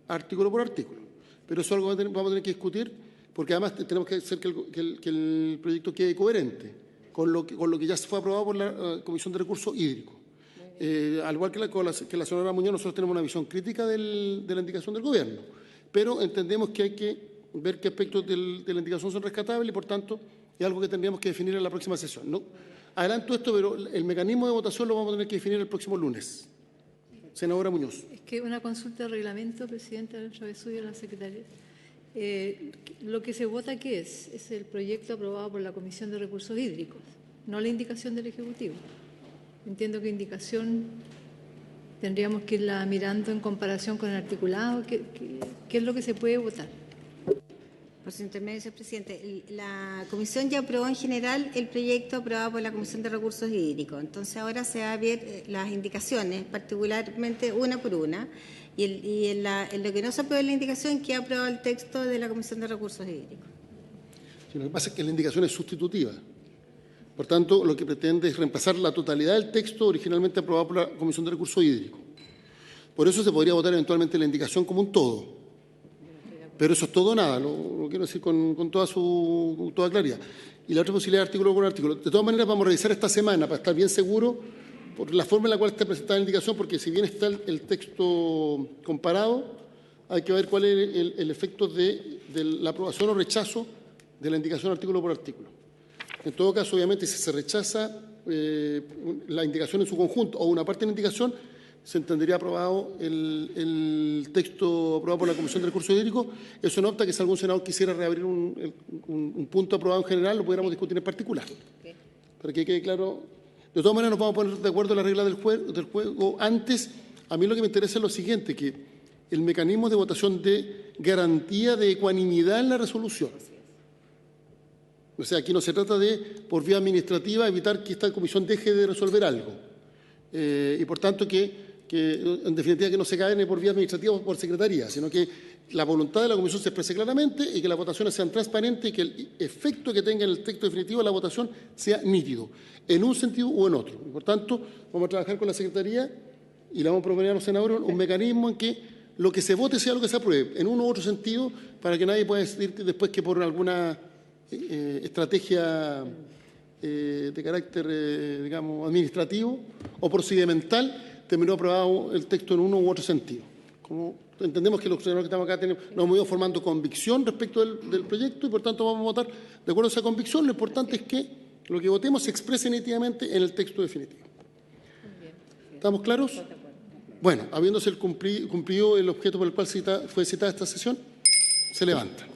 artículo por artículo. Pero eso es algo que vamos a tener que discutir, porque además tenemos que hacer que el proyecto quede coherente con lo que ya se fue aprobado por la Comisión de Recursos Hídricos. Al igual que la señora Muñoz, nosotros tenemos una visión crítica de la indicación del Gobierno, pero entendemos que hay que ver qué aspectos de la indicación son rescatables y, por tanto, es algo que tendríamos que definir en la próxima sesión. ¿No? Adelanto esto, pero el mecanismo de votación lo vamos a tener que definir el próximo lunes. Senadora Muñoz. Es que una consulta de reglamento, Presidenta, a través suyo, la Secretaria. Lo que se vota, ¿qué es? Es el proyecto aprobado por la Comisión de Recursos Hídricos, no la indicación del Ejecutivo. Entiendo que indicación tendríamos que irla mirando en comparación con el articulado. ¿Qué es lo que se puede votar? Por su intermedio, señor presidente, la Comisión ya aprobó en general el proyecto aprobado por la Comisión de Recursos Hídricos. Entonces ahora se va a ver las indicaciones, particularmente una por una, y en lo que no se aprobó en la indicación, que ha aprobado el texto de la Comisión de Recursos Hídricos. Sí, lo que pasa es que la indicación es sustitutiva. Por tanto, lo que pretende es reemplazar la totalidad del texto originalmente aprobado por la Comisión de Recursos Hídricos. Por eso se podría votar eventualmente la indicación como un todo. Pero eso es todo o nada, lo quiero decir con toda claridad. Y la otra posibilidad es artículo por artículo. De todas maneras, vamos a revisar esta semana para estar bien seguro por la forma en la cual está presentada la indicación, porque si bien está el texto comparado, hay que ver cuál es el efecto de la aprobación o rechazo de la indicación artículo por artículo. En todo caso, obviamente, si se rechaza la indicación en su conjunto o una parte de la indicación, se entendería aprobado el texto aprobado por la Comisión de Recursos Hídricos. Eso no obsta que si algún senador quisiera reabrir un punto aprobado en general, lo pudiéramos discutir en particular. Para que quede claro. De todas maneras, nos vamos a poner de acuerdo en la regla del juego. Antes, a mí lo que me interesa es lo siguiente, que el mecanismo de votación de garantía de ecuanimidad en la resolución. O sea, aquí no se trata de, por vía administrativa, evitar que esta comisión deje de resolver algo. Y por tanto, que en definitiva, que no se cae ni por vía administrativa o por secretaría, sino que la voluntad de la comisión se exprese claramente y que las votaciones sean transparentes y que el efecto que tenga en el texto definitivo de la votación sea nítido, en un sentido u en otro. Y por tanto, vamos a trabajar con la secretaría y le vamos a proponer a los senadores un mecanismo en que lo que se vote sea lo que se apruebe, en uno u otro sentido, para que nadie pueda decir después que por alguna estrategia de carácter, digamos, administrativo o procedimental terminó aprobado el texto en uno u otro sentido. Como entendemos que los senadores que estamos acá nos hemos ido formando convicción respecto del proyecto y, por tanto, vamos a votar de acuerdo a esa convicción. Lo importante es que lo que votemos se exprese nítidamente en el texto definitivo. ¿Estamos claros? Bueno, habiéndose cumplido el objeto por el cual fue citada esta sesión, se levanta.